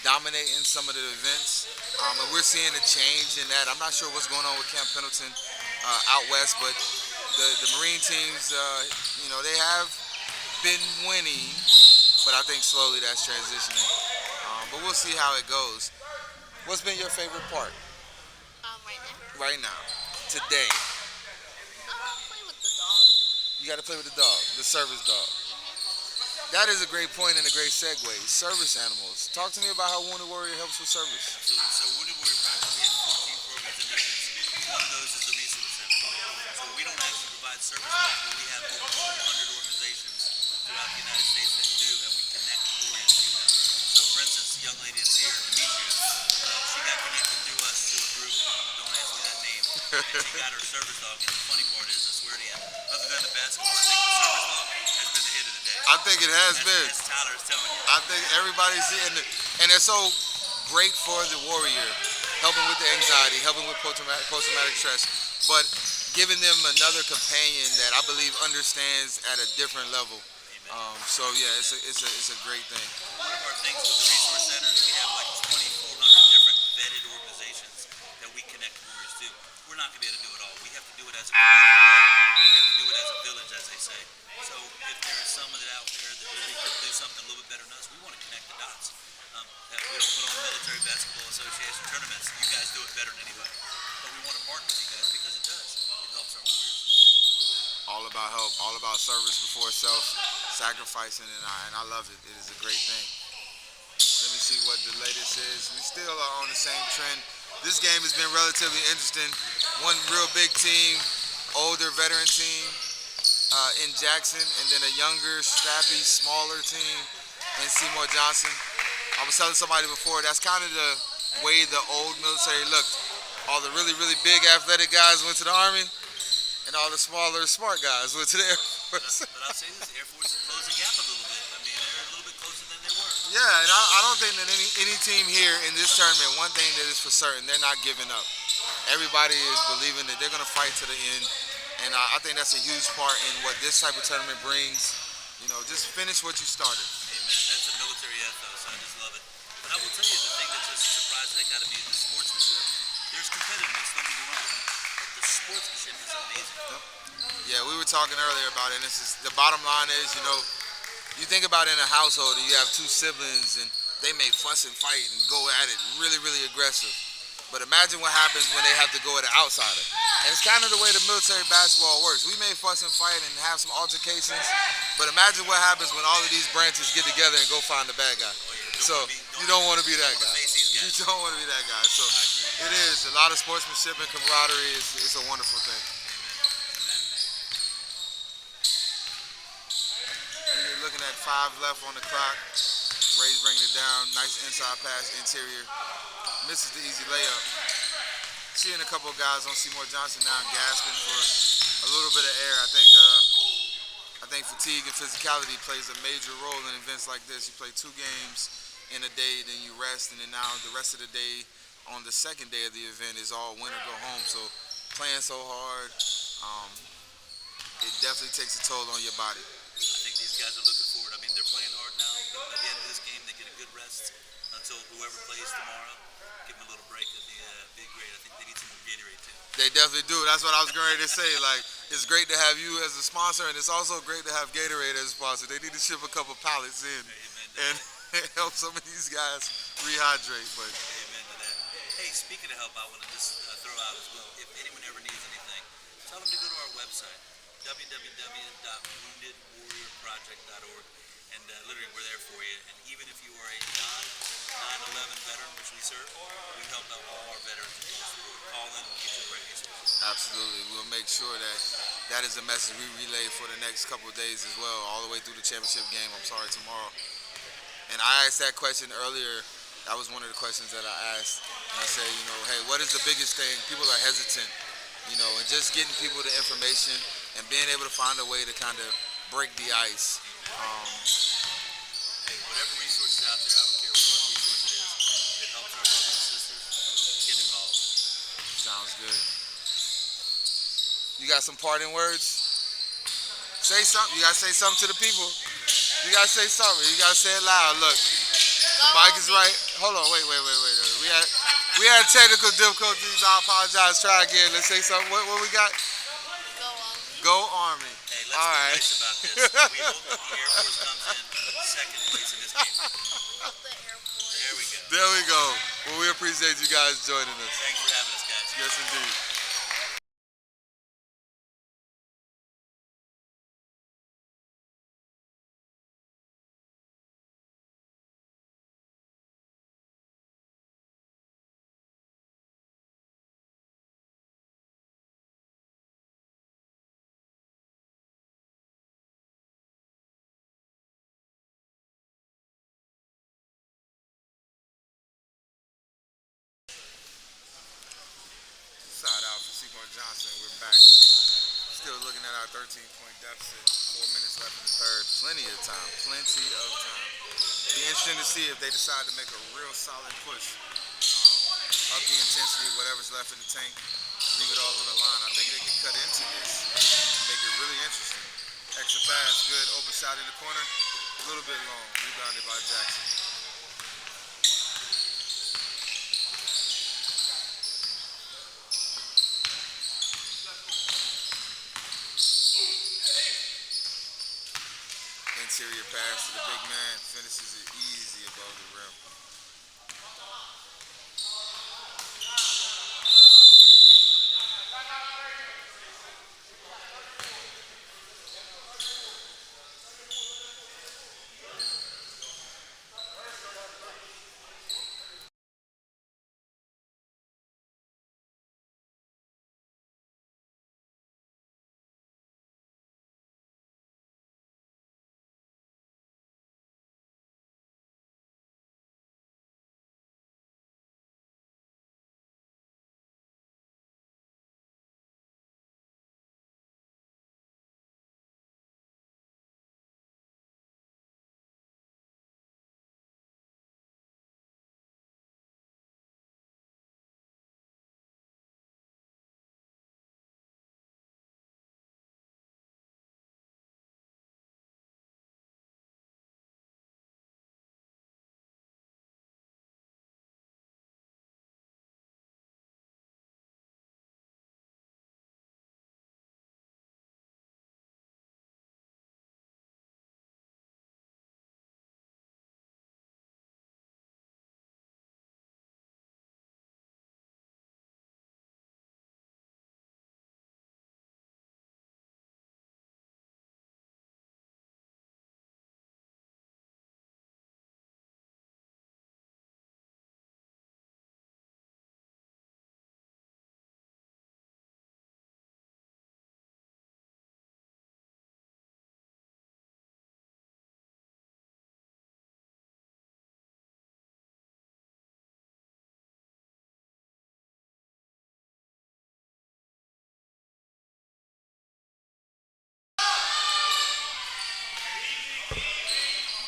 Speaker 1: dominating some of the events, and we're seeing a change in that. I'm not sure what's going on with Camp Pendleton out west, but the Marine teams, they have been winning, but I think slowly that's transitioning. But we'll see how it goes. What's been your favorite part? Right now, today.
Speaker 5: Play with the dog.
Speaker 1: You got to play with the dog, the service dog. That is a great point and a great segue. Service animals. Talk to me about how Wounded Warrior helps with service.
Speaker 11: Absolutely. So Wounded Warrior Project, we have 14 programs and initiatives. One of those is the Resource Center. So we don't actually provide service dogs, but we have over 400 organizations throughout the United States that do, and we connect warriors to them. So for instance, the young lady that's here, Demetria, she got connected through us to a group, don't ask me that name, and she got her service dog. And the funny part is, I swear to you, other than the basketball, I think the service dog has been the hit of the day.
Speaker 1: I think it has been.
Speaker 11: As Tyler is telling you.
Speaker 1: I think everybody's seeing it, and it's so great for the warrior, helping with the anxiety, helping with post-traumatic stress, but giving them another companion that I believe understands at a different level. So yeah, it's a great thing.
Speaker 11: One of our things with the Resource Center, we have like 2,400 different vetted organizations that we connect warriors to. We're not going to be able to do it all. We have to do it as a community. Right? We have to do it as a village, as they say. So if there is someone out there that really can do something a little bit better than us, we want to connect the dots. We don't put on Military Basketball Association tournaments. You guys do it better than anybody. But we want to partner with you guys because it does. It helps our warriors.
Speaker 1: All about help, all about service before self, sacrificing, and I love it. It is a great thing. Let me see what the latest is. We still are on the same trend. This game has been relatively interesting. One real big team, older veteran team in Jackson, and then a younger, scrappy, smaller team in Seymour Johnson. I was telling somebody before, that's kind of the way the old military looked. All the really, really big athletic guys went to the Army, and all the smaller, smart guys went to the Air Force.
Speaker 11: But I'll say this, the Air Force has closed the gap a little bit. I mean, they're a little bit closer than they were.
Speaker 1: Yeah, and I don't think that any team here in this tournament, one thing that is for certain, they're not giving up. Everybody is believing that they're going to fight to the end, and I think that's a huge part in what this type of tournament brings. Just finish what you started.
Speaker 11: Amen. That's a military ethos. I just love it. But I will tell you, the thing that just surprised the heck out of me is the sportsmanship. There's competitiveness, don't get me wrong, but the sportsmanship is amazing.
Speaker 1: Yeah, we were talking earlier about it, and the bottom line is, you think about in a household and you have two siblings and they may fuss and fight and go at it really, really aggressive. But imagine what happens when they have to go at an outsider. And it's kind of the way the military basketball works. We may fuss and fight and have some altercations, but imagine what happens when all of these branches get together and go find the bad guy. So you don't want to be that guy. You don't want to be that guy. So it is a lot of sportsmanship and camaraderie. It's a wonderful thing. You're looking at 5 left on the clock. Ray's bringing it down. Nice inside pass, interior. Misses the easy layup. Seeing a couple of guys on Seymour Johnson now gasping for a little bit of air. I think fatigue and physicality plays a major role in events like this. You play 2 games in a day, then you rest, and then now the rest of the day on the second day of the event is all win or go home. So playing so hard, um, it definitely takes a toll on your body.
Speaker 11: I think these guys are looking forward. I mean, they're playing hard now, but at the end of this game, they get a good rest until whoever plays tomorrow. Give them a little break. It'd be great. I think they need some more Gatorade too.
Speaker 1: They definitely do. That's what I was getting ready to say. Like, it's great to have you as a sponsor, and it's also great to have Gatorade as a sponsor. They need to ship a couple pallets in and help some of these guys rehydrate. But
Speaker 11: Amen to that. Hey, speaking of help, I want to just throw out as well. If anyone ever needs anything, tell them to go to our website, www.woundedwarriorproject.org, and literally we're there for you. And even if you are a non-9/11 veteran, which we serve, we help out all our veterans across the board. Call in and get you the right resources.
Speaker 1: absolutely, we'll make sure that that is a message we relay for the next couple of days as well, all the way through the championship game. I'm sorry, tomorrow. And I asked that question earlier. That was one of the questions that I asked. And I said, you know, hey, what is the biggest thing? People are hesitant, you know, and just getting people the information and being able to find a way to kind of break the ice.
Speaker 11: Hey, whatever resource is out there, I don't care what resource it is, it helps our brothers and sisters. Get involved.
Speaker 1: Sounds good. You got some parting words? Say something. You got to say something to the people. You got to say something. You got to say it loud. Look, the mic is right. Hold on. Wait. We had technical difficulties. I apologize. Try again. Let's say something. What we got? Go Army.
Speaker 11: Hey, let's
Speaker 1: All
Speaker 11: be
Speaker 1: right.
Speaker 11: nice about this. We hope that the Air Force comes in second place in this game. There we go.
Speaker 1: There we go. Well, we appreciate you guys joining us.
Speaker 11: Thanks for having us, guys.
Speaker 1: Yes, indeed. Side out for Seymour Johnson. We're back. Still looking at our 13-point deficit. 4 minutes left in the third. Plenty of time. Be interesting to see if they decide to make a real solid push. Up the intensity, whatever's left in the tank. Leave it all on the line. I think they can cut into this and make it really interesting. Extra pass, good. Open shot in the corner. A little bit long. Rebounded by Jackson. Interior pass to the big man, finishes it easy above the rim.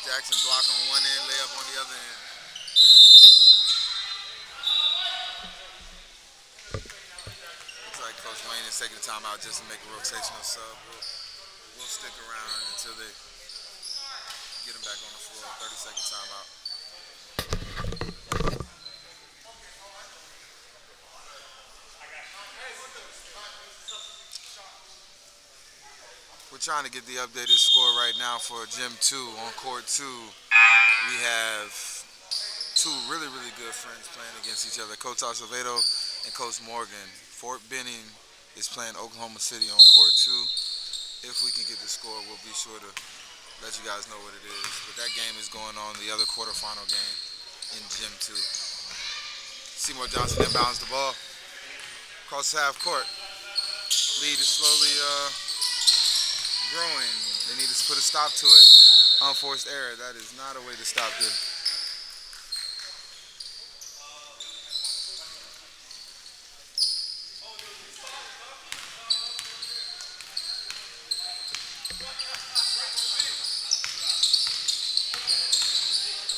Speaker 1: Jackson block on one end, layup on the other end. Looks like Coach Wayne is Jackson's taking the time out just to make a rotational sub. We'll stick around until they get him back on the floor. 30-second timeout. We're trying to get the updated score right now for Gym 2 on Court 2. We have two really, really good friends playing against each other, Coach Acevedo and Coach Morgan. Fort Benning is playing Oklahoma City on Court 2. If we can get the score, we'll be sure to let you guys know what it is. But that game is going on, the other quarterfinal game in Gym 2. Seymour Johnson inbounds the ball across half court. Lead is slowly growing. They need to put a stop to it. Unforced error. That is not a way to stop this.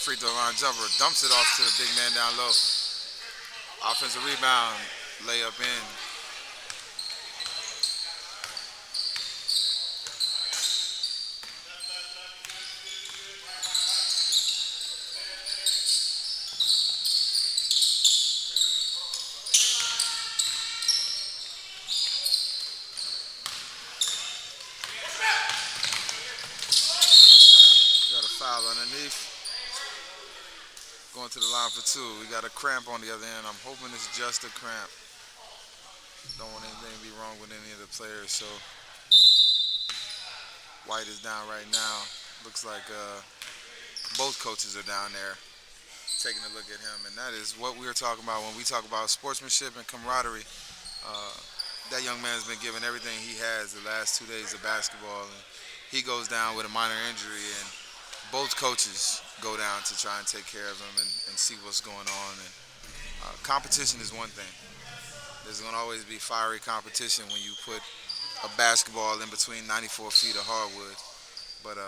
Speaker 1: Free throw line jumper. Dumps it off to the big man down low. Offensive rebound. Layup in. Underneath, going to the line for two. We got a cramp on the other end. I'm hoping it's just a cramp. Don't want anything to be wrong with any of the players. So White is down right now. Looks like both coaches are down there taking a look at him, and that is what we were talking about when we talk about sportsmanship and camaraderie. That young man's been given everything he has the last 2 days of basketball, and he goes down with a minor injury, and both coaches go down to try and take care of him and see what's going on. And competition is one thing. There's going to always be fiery competition when you put a basketball in between 94 feet of hardwood. But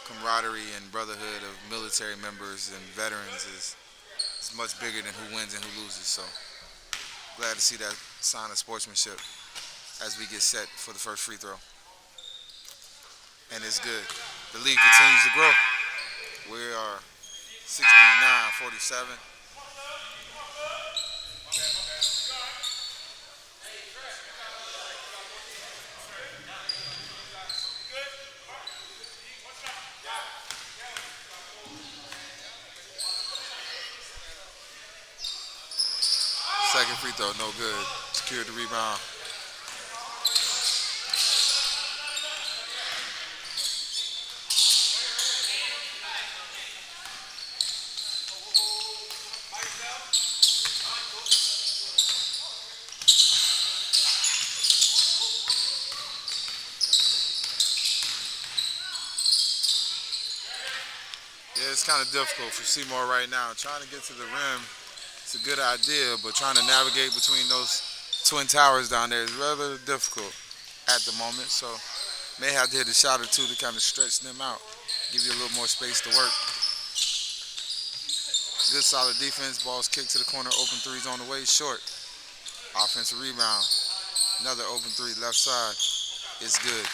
Speaker 1: camaraderie and brotherhood of military members and veterans is much bigger than who wins and who loses. So glad to see that sign of sportsmanship as we get set for the first free throw. And it's good. The league continues to grow. We are 69-47. Second free throw, no good. Secured the rebound. Yeah, it's kind of difficult for Seymour right now. Trying to get to the rim, it's a good idea, but trying to navigate between those twin towers down there is rather difficult at the moment. So may have to hit a shot or two to kind of stretch them out, give you a little more space to work. Good solid defense. Ball's kicked to the corner. Open threes on the way. Short. Offensive rebound. Another open three left side. It's good.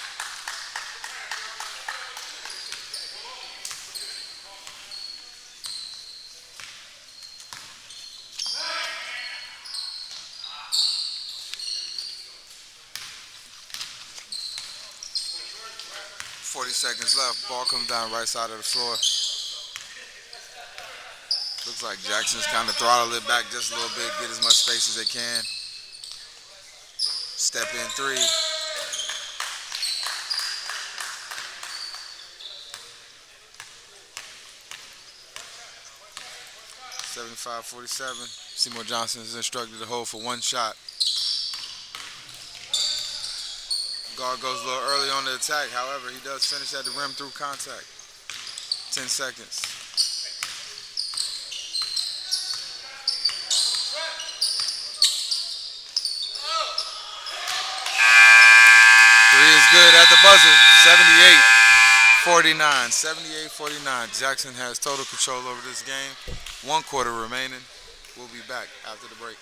Speaker 1: Seconds left. Ball comes down right side of the floor. Looks like Jackson's kind of throttled it back just a little bit, get as much space as they can. Step in three. (75-47). Seymour Johnson is instructed to hold for one shot. Guard goes a little early on the attack. However, he does finish at the rim through contact. 10 seconds. Three is good at the buzzer. 78-49. 78-49. Jackson has total control over this game. 1 quarter remaining. We'll be back after the break.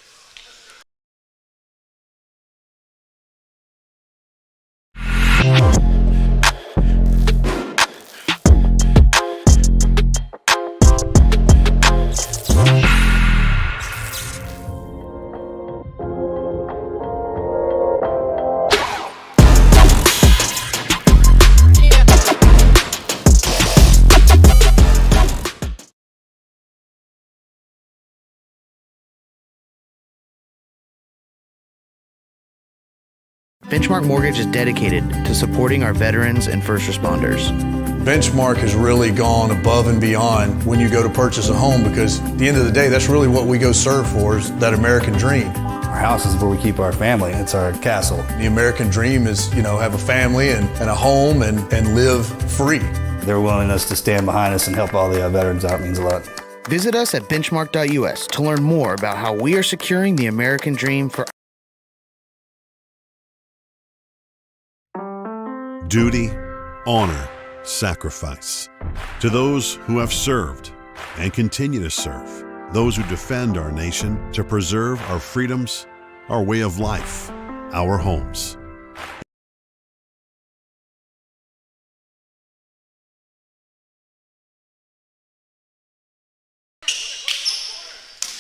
Speaker 8: Benchmark Mortgage is dedicated to supporting our veterans and first responders.
Speaker 9: Benchmark has really gone above and beyond when you go to purchase a home, because at the end of the day, that's really what we go serve for, is that American dream.
Speaker 10: Our house is where we keep our family. It's our castle.
Speaker 9: The American dream is, have a family and a home and live free.
Speaker 10: Their willingness to stand behind us and help all the veterans out means a lot.
Speaker 8: Visit us at benchmark.us to learn more about how we are securing the American dream for
Speaker 12: duty, honor, sacrifice. To those who have served and continue to serve, those who defend our nation to preserve our freedoms, our way of life, our homes.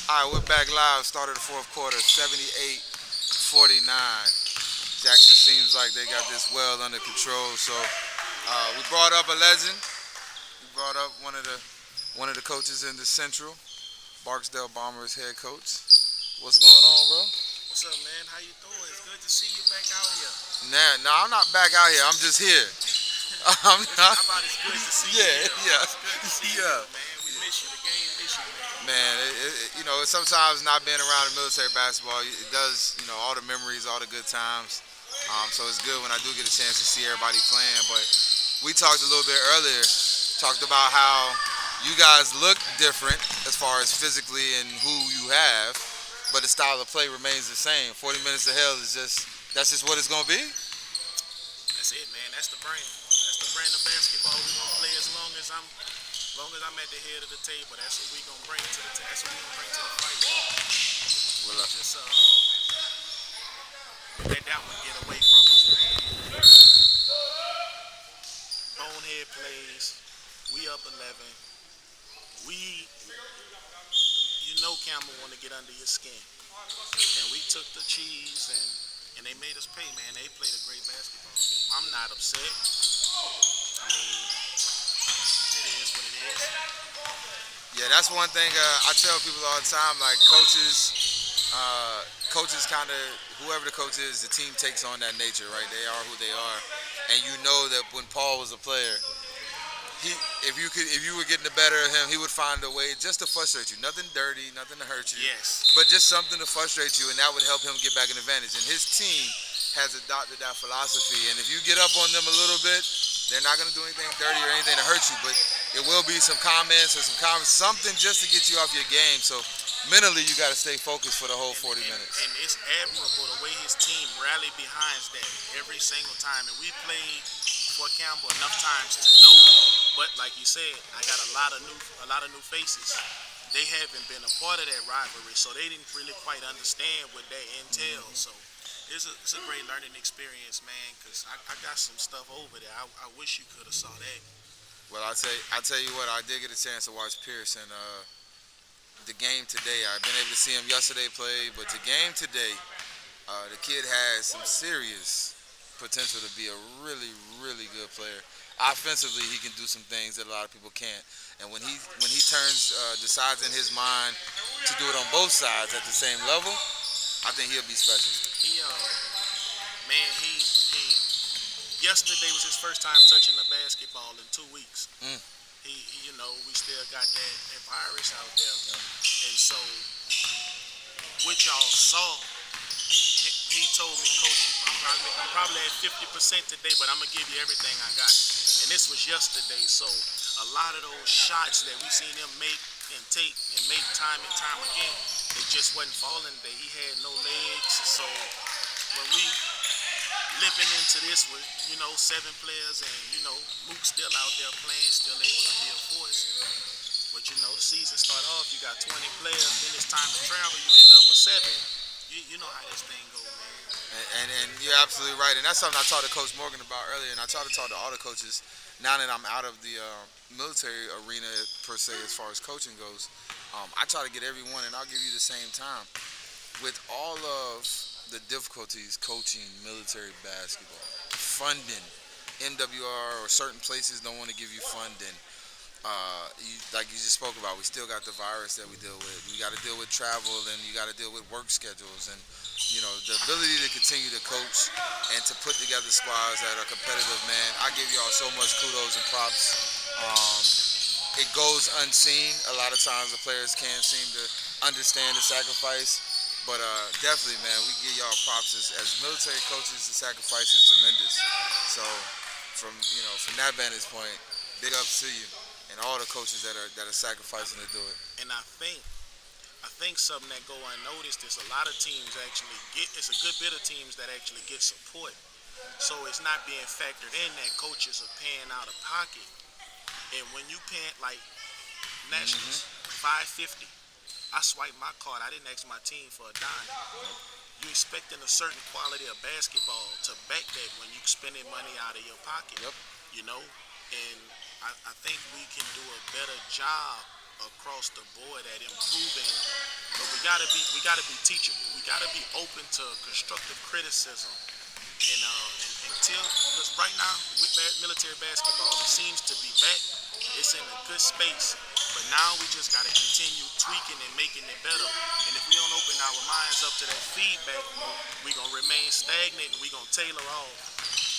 Speaker 1: All right, we're back live. Started the fourth quarter, 78-49. Jackson seems like they got this well under control. So we brought up a legend. We brought up one of the coaches in the Central, Barksdale Bombers head coach. What's going on, bro?
Speaker 13: What's up, man? How you doing? It's good to see you back out here.
Speaker 1: No, I'm not back out here. I'm just here.
Speaker 13: How about it's good to see you?
Speaker 1: Yeah.
Speaker 13: It's good to see you, man. We miss you. The game miss you,
Speaker 1: Man, sometimes not being around the military basketball, it does, all the memories, all the good times. So it's good when I do get a chance to see everybody playing. But we talked a little bit earlier, talked about how you guys look different as far as physically and who you have, but the style of play remains the same. 40 minutes of hell that's just what it's going to be?
Speaker 13: That's it, man. That's the brand. That's the brand of basketball we're going to play as long as I'm at the head of the table. That's what we're going to bring to the fight. Well, just let that one get away from us, man. Bonehead plays. We up 11. Campbell want to get under your skin. And we took the cheese and they made us pay, man. They played a great basketball game. I'm not upset. I mean, it is what it is.
Speaker 1: Yeah, that's one thing I tell people all the time, like coaches kind of, whoever the coach is, the team takes on that nature, right? They are who they are. And you know that when Paul was a player, if you were getting the better of him, he would find a way just to frustrate you. Nothing dirty, nothing to hurt you.
Speaker 13: Yes.
Speaker 1: But just something to frustrate you, and that would help him get back an advantage. And his team has adopted that philosophy. And if you get up on them a little bit, they're not going to do anything dirty or anything to hurt you. But it will be some comments or something just to get you off your game. So mentally, you got to stay focused for the whole 40 minutes.
Speaker 13: And it's admirable the way his team rallied behind that every single time. And we played Fort Campbell enough times to know. But like you said, I got a lot of new faces. They haven't been a part of that rivalry, so they didn't really quite understand what that entails. So it's a great learning experience, man. Cause I got some stuff over there. I wish you could have saw that.
Speaker 1: Well, I tell you what, I did get a chance to watch Pierce and the game today. I've been able to see him yesterday play, but the game today, the kid has some serious potential to be a really, really good player. Offensively, he can do some things that a lot of people can't. And when he decides in his mind to do it on both sides at the same level, I think he'll be special.
Speaker 13: Yesterday was his first time touching the basketball in 2 weeks. We still got that virus out there. And so, what y'all saw, he told me, Coach, I'm probably at 50% today, but I'm going to give you everything I got. And this was yesterday, so a lot of those shots that we seen him make and take and make time and time again, they just wasn't falling today. He had no legs, so when we limping into this with, 7 players and, Mook's still out there playing, still able to be a force. But, the season start off, you got 20 players, then it's time to travel, you end up with 7. You know how this thing goes, man.
Speaker 1: And you're absolutely right. And that's something I talked to Coach Morgan about earlier, and I try to talk to all the coaches now that I'm out of the military arena, per se, as far as coaching goes. I try to get everyone, and I'll give you the same time. With all of the difficulties coaching military basketball, funding, MWR or certain places don't want to give you funding. Like you just spoke about, we still got the virus that we deal with. We got to deal with travel, and you got to deal with work schedules. And the ability to continue to coach and to put together squads that are competitive, man. I give y'all so much kudos and props. It goes unseen. A lot of times the players can't seem to understand the sacrifice. But definitely, man, we give y'all props as military coaches. The sacrifice is tremendous. So from that vantage point, big ups to you and all the coaches that are sacrificing to do it.
Speaker 13: And I think something that go unnoticed is a lot of teams actually it's a good bit of teams that actually get support. So it's not being factored in that coaches are paying out of pocket. And when you pay like nationals, $550, I swiped my card. I didn't ask my team for a dime. You're expecting a certain quality of basketball to back that when you're spending money out of your pocket. And I think we can do a better job across the board at improving, but we gotta be teachable. We gotta be open to constructive criticism. And until, because right now with military basketball, it seems to be back. It's in a good space, but now we just gotta continue tweaking and making it better. And if we don't open our minds up to that feedback, we gonna remain stagnant and we gonna tailor off.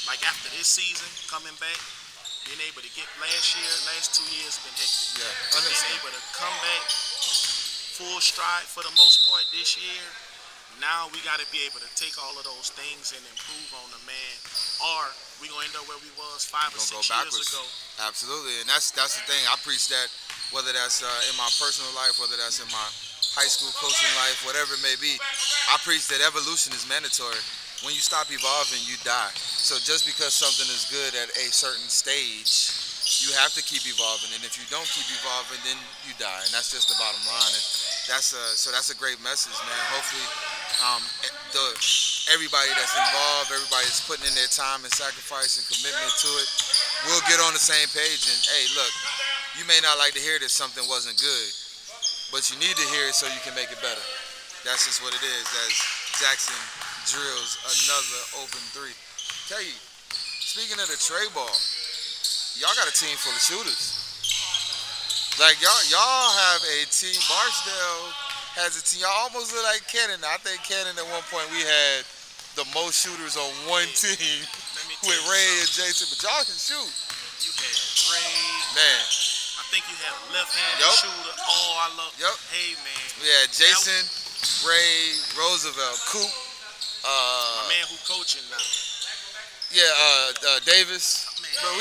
Speaker 13: Like after this season, coming back, being able to get last 2 years been hectic. Being able to come back full stride for the most part this year. Now we got to be able to take all of those things and improve on them, man. Or we gonna end up where we was 5 or 6 years ago.
Speaker 1: Absolutely, and that's the thing. I preach that, whether that's in my personal life, whether that's in my high school coaching life, whatever it may be. I preach that evolution is mandatory. When you stop evolving, you die. So just because something is good at a certain stage, you have to keep evolving. And if you don't keep evolving, then you die. And that's just the bottom line. And that's a great message, man. Hopefully, everybody that's involved, everybody that's putting in their time and sacrifice and commitment to it, will get on the same page. And hey, look, you may not like to hear that something wasn't good, but you need to hear it so you can make it better. That's just what it is. As Jackson drills another open three. Tell you, speaking of the tray ball, y'all got a team full of shooters. Like y'all have a team. Barksdale has a team. Y'all almost look like Cannon. I think Cannon at one point we had the most shooters on one team with Ray and Jason, but y'all can shoot.
Speaker 13: You had Ray.
Speaker 1: Man.
Speaker 13: I think you had a left-handed shooter. Oh, I love. Hey, man.
Speaker 1: We had Jason, Ray, Roosevelt, Coop.
Speaker 13: My man who coaching now.
Speaker 1: Yeah, Davis. But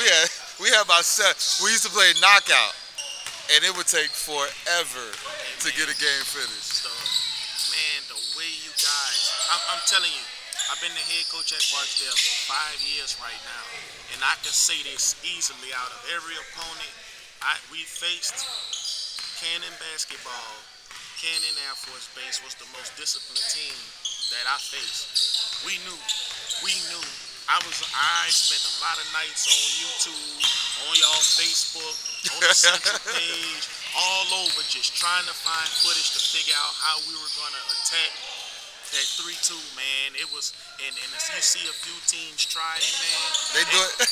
Speaker 1: we had about 7. We used to play knockout, and it would take forever to get a game finished.
Speaker 13: So, man, the way you guys, I'm telling you, I've been the head coach at Barksdale for 5 years right now, and I can say this easily out of every opponent we faced. Cannon basketball, Cannon Air Force Base was the most disciplined team that I faced. We knew. I spent a lot of nights on YouTube, on y'all Facebook, on the central page, all over, just trying to find footage to figure out how we were gonna attack that 3-2, man. It was, and as you see a few teams try it, man.
Speaker 1: They do it.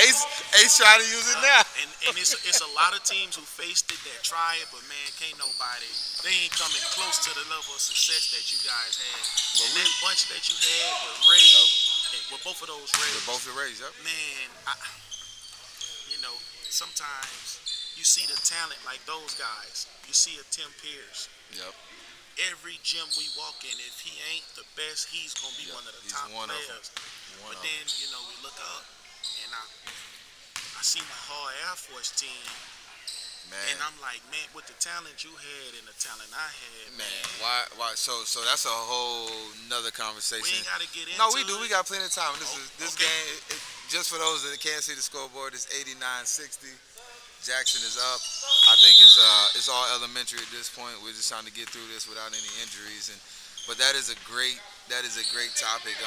Speaker 1: Ace trying to use it now.
Speaker 13: And it's a lot of teams who faced it that try it, but man, can't nobody. They ain't coming close to the level of success that you guys had. And that bunch that you had with Ray, with both of those Rays.
Speaker 1: With both the Rays, yep.
Speaker 13: Man, sometimes you see the talent like those guys. You see a Tim Pierce.
Speaker 1: Yep.
Speaker 13: Every gym we walk in, if he ain't the best, he's gonna be one of the top players. But then, we look up, and I see my hard Air Force team, man. And I'm like, man, with the talent you had and the talent I had, man.
Speaker 1: Why? So that's a whole nother conversation.
Speaker 13: We ain't gotta get into it.
Speaker 1: No, we do. We got plenty of time. This game, just for those that can't see the scoreboard, is 89-60. Jackson is up. I think it's all elementary at this point. We're just trying to get through this without any injuries, but that is a great topic.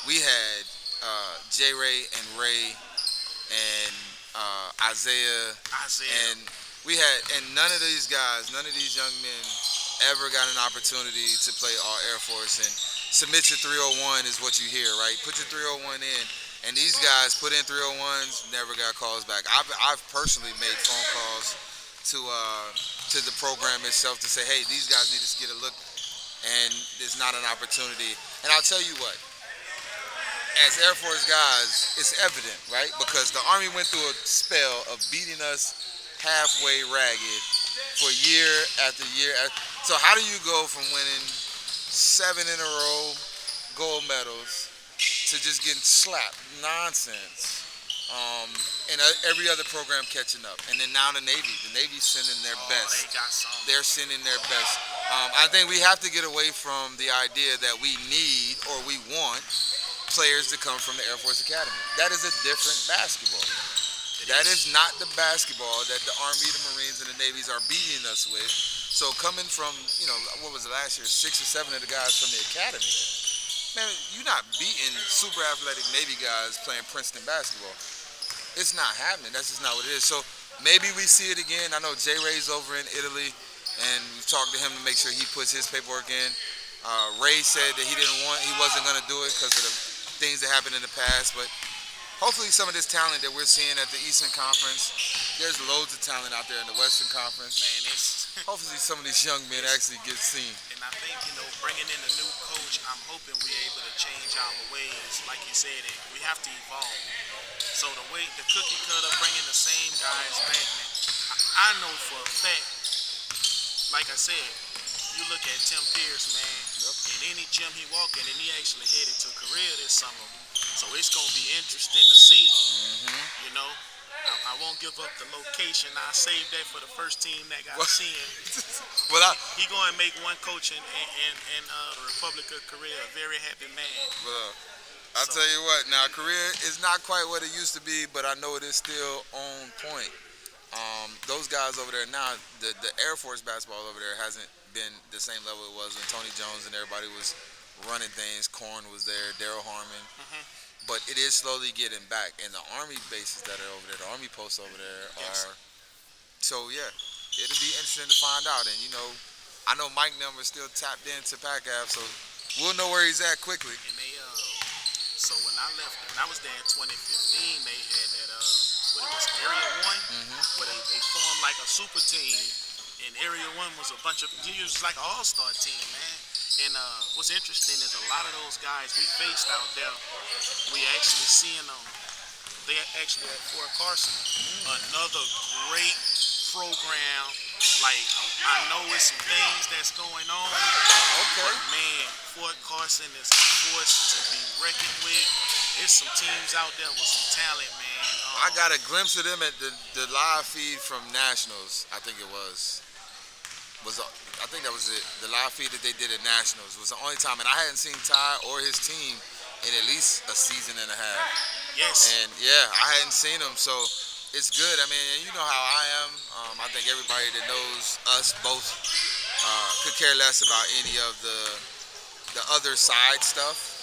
Speaker 1: We had J. Ray and Ray and Isaiah, and we had, and none of these young men ever got an opportunity to play all Air Force. And submit your 301 is what you hear, right? Put your 301 in. And these guys put in 301s, never got calls back. I've personally made phone calls to the program itself to say, hey, these guys need to get a look and there's not an opportunity. And I'll tell you what, as Air Force guys, it's evident, right? Because the Army went through a spell of beating us halfway ragged for year after year. So how do you go from winning 7 in a row gold medals to just getting slapped? Nonsense. And every other program catching up. And then now the Navy's sending their best.
Speaker 13: They got some.
Speaker 1: They're sending their best. I think we have to get away from the idea that we need or we want players to come from the Air Force Academy. That is a different basketball. That is not the basketball that the Army, the Marines, and the Navies are beating us with. So coming from, what was it last year, 6 or 7 of the guys from the academy, man, you're not beating super athletic Navy guys playing Princeton basketball. It's not happening. That's just not what it is. So maybe we see it again. I know J. Ray's over in Italy, and we've talked to him to make sure he puts his paperwork in. Ray said that he wasn't going to do it because of the things that happened in the past, but hopefully some of this talent that we're seeing at the Eastern Conference, there's loads of talent out there in the Western Conference.
Speaker 13: Man,
Speaker 1: hopefully some of these young men actually get seen.
Speaker 13: And I think, bringing in a new coach, I'm hoping we're able to change our ways. Like you said, we have to evolve. So the cookie cutter, bringing the same guys back, man, I know for a fact, like I said, you look at Tim Pierce, man, in any gym he walk in, and he actually headed to Korea this summer. So it's going to be interesting to see, I won't give up the location. I saved that for the first team that got seen. He going to make one coach in the Republic of Korea a very happy man.
Speaker 1: I'll tell you what, now Korea is not quite what it used to be, but I know it is still on point. Those guys over there now, the Air Force basketball over there hasn't been the same level it was when Tony Jones and everybody was running things. Korn was there, Daryl Harmon. But it is slowly getting back. And the Army bases that are over there, the Army posts over there are... So, yeah, it'll be interesting to find out. And, I know Mike Number is still tapped into PACAF, so we'll know where he's at quickly.
Speaker 13: And they, so when I left, when I was there in 2015, they had that, Area 1, where they formed like a super team. And Area 1 was a bunch of, it was like an all-star team, man. And what's interesting is a lot of those guys we faced out there, we actually seeing them. They actually at Fort Carson, another great program. Like, I know it's some things that's going on, but man, Fort Carson is a force to be reckoned with. There's some teams out there with some talent, man.
Speaker 1: I got a glimpse of them at the live feed from Nationals, I think it was. I think that was it. The live feed that they did at Nationals was the only time, and I hadn't seen Ty or his team in at least a season and a half.
Speaker 13: Yes.
Speaker 1: And yeah, I hadn't seen them, so it's good. I mean, you know how I am. I think everybody that knows us both could care less about any of the other side stuff.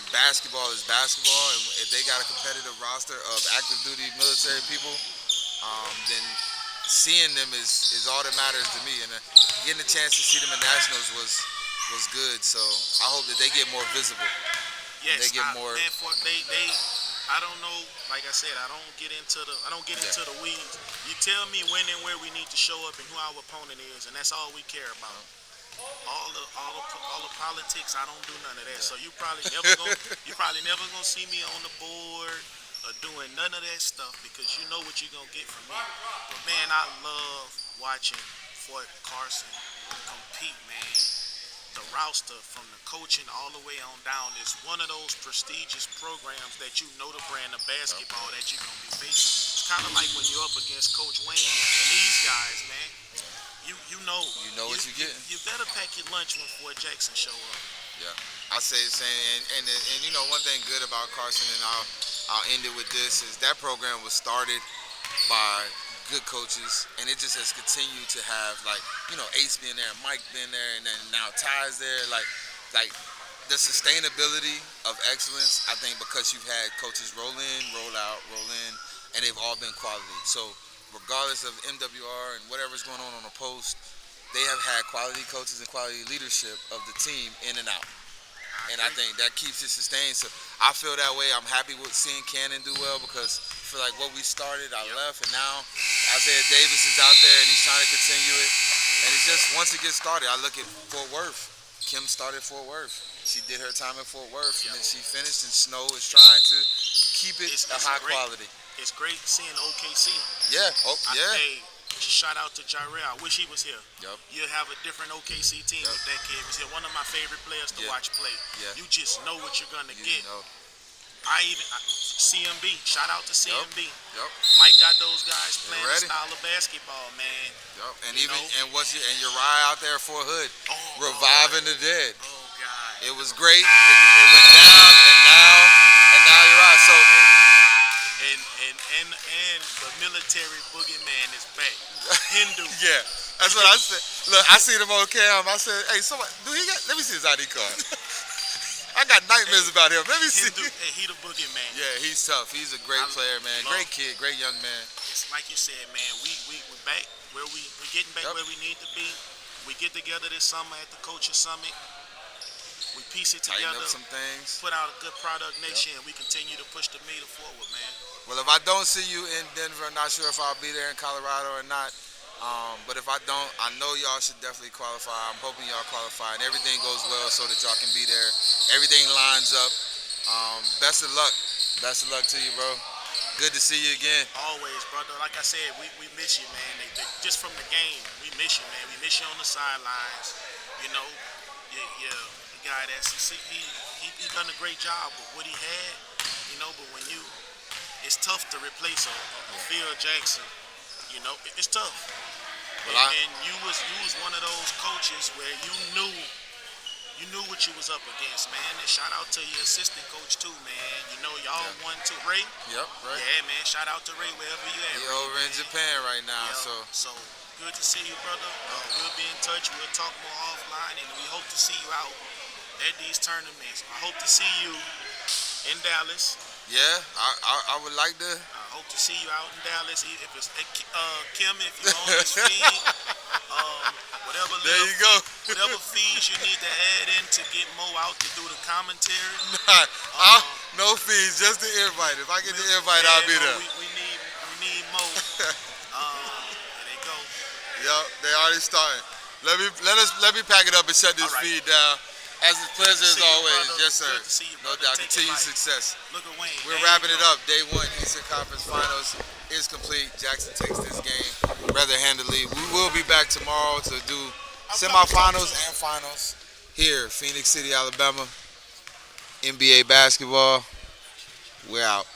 Speaker 1: Basketball is basketball, and if they got a competitive roster of active duty military people, then seeing them is all that matters to me, and getting a chance to see them in Nationals was good. So I hope that they get more visible.
Speaker 13: Yes,
Speaker 1: they get more.
Speaker 13: Man, I don't know. Like I said, I don't get into the weeds. You tell me when and where we need to show up and who our opponent is, and that's all we care about. All the politics, I don't do none of that. So you probably never gonna see me on the board or doing none of that stuff, because you know what you're gonna get from me. But man, I love watching Fort Carson compete, man. The roster from the coaching all the way on down is one of those prestigious programs that you know the brand of basketball that you're gonna be facing. It's kind of like when you're up against Coach Wayne and these guys, man. You know
Speaker 1: what you're getting.
Speaker 13: You better pack your lunch when Fort Jackson show up.
Speaker 1: Yeah, I say the same. And one thing good about Carson, and I'll end it with this, is that program was started by good coaches, and it just has continued to have, like, Ace being there, Mike being there, and then now Ty's there. Like the sustainability of excellence, I think, because you've had coaches roll in, roll out, roll in, and they've all been quality. So regardless of MWR and whatever's going on the post, they have had quality coaches and quality leadership of the team in and out. And I think that keeps it sustained. So I feel that way. I'm happy with seeing Cannon do well, because for like what we started, I left, and now Isaiah Davis is out there and he's trying to continue it. And it's just, once it gets started, I look at Fort Worth. Kim started Fort Worth. She did her time at Fort Worth, and then she finished. And Snow is trying to keep it a high quality.
Speaker 13: It's great seeing OKC.
Speaker 1: Yeah. Oh, yeah.
Speaker 13: Hey, shout out to Jarrell. I wish he was here.
Speaker 1: Yep.
Speaker 13: You'll have a different OKC team if that kid was here. One of my favorite players to watch play.
Speaker 1: Yeah.
Speaker 13: You just know what you're gonna get.
Speaker 1: Know.
Speaker 13: CMB. Shout out to CMB.
Speaker 1: Yep.
Speaker 13: Mike got those guys playing the
Speaker 1: ready.
Speaker 13: style of basketball, man.
Speaker 1: Yep. And
Speaker 13: You know?
Speaker 1: and Uriah out there for Hood,
Speaker 13: Oh,
Speaker 1: reviving the dead.
Speaker 13: Oh God.
Speaker 1: It was great. It went down, and now Uriah. So.
Speaker 13: And the military boogeyman is back. Hindu.
Speaker 1: Yeah, that's what I said. Look, I seen him on cam. I said, "Hey, somebody, let me see his ID card." I got nightmares about him. Let me see.
Speaker 13: Hindu, hey, he the boogeyman.
Speaker 1: Yeah, he's tough. He's a great player, man. Great kid, great young man.
Speaker 13: It's like you said, man. We back where we getting back where we need to be. We get together this summer at the Coaches Summit. We piece it
Speaker 1: Tighten
Speaker 13: together.
Speaker 1: up some things.
Speaker 13: Put out a good product next year, and we continue to push the meter forward, man.
Speaker 1: Well, if I don't see you in Denver, I'm not sure if I'll be there in Colorado or not. But if I don't, I know y'all should definitely qualify. I'm hoping y'all qualify and everything goes well so that y'all can be there. Everything lines up. Best of luck. Best of luck to you, bro. Good to see you again.
Speaker 13: Always, brother. Like I said, we miss you, man. Just from the game, we miss you, man. We miss you on the sidelines. You know, the guy that's he done a great job with what he had. You know, but when it's tough to replace a Phil Jackson. You know, it's tough. And you was one of those coaches where you knew what you was up against, man. And shout out to your assistant coach too, man. You know, y'all won to Ray.
Speaker 1: Yep, right.
Speaker 13: Yeah, man. Shout out to Ray wherever you at.
Speaker 1: He over in Japan right now,
Speaker 13: So good to see you, brother. We'll be in touch. We'll talk more offline, and we hope to see you out at these tournaments. I hope to see you in Dallas.
Speaker 1: Yeah, I would like to.
Speaker 13: I hope to see you out in Dallas. If it's Kim, if you're on this feed, whatever fees you need to add in to get Mo out to do the commentary.
Speaker 1: No fees, just the invite. If I get the invite, I'll be there.
Speaker 13: We need Mo. There they go.
Speaker 1: Yep, they already starting. Let me pack it up and shut this feed down. As a pleasure as always, yes sir.
Speaker 13: Good to see you,
Speaker 1: no doubt. Continued success.
Speaker 13: Look at Wayne.
Speaker 1: We're wrapping it up. Day 1 Eastern Conference Finals is complete. Jackson takes this game rather handily. We will be back tomorrow to do semifinals and finals here, Phoenix City, Alabama. MBA basketball. We're out.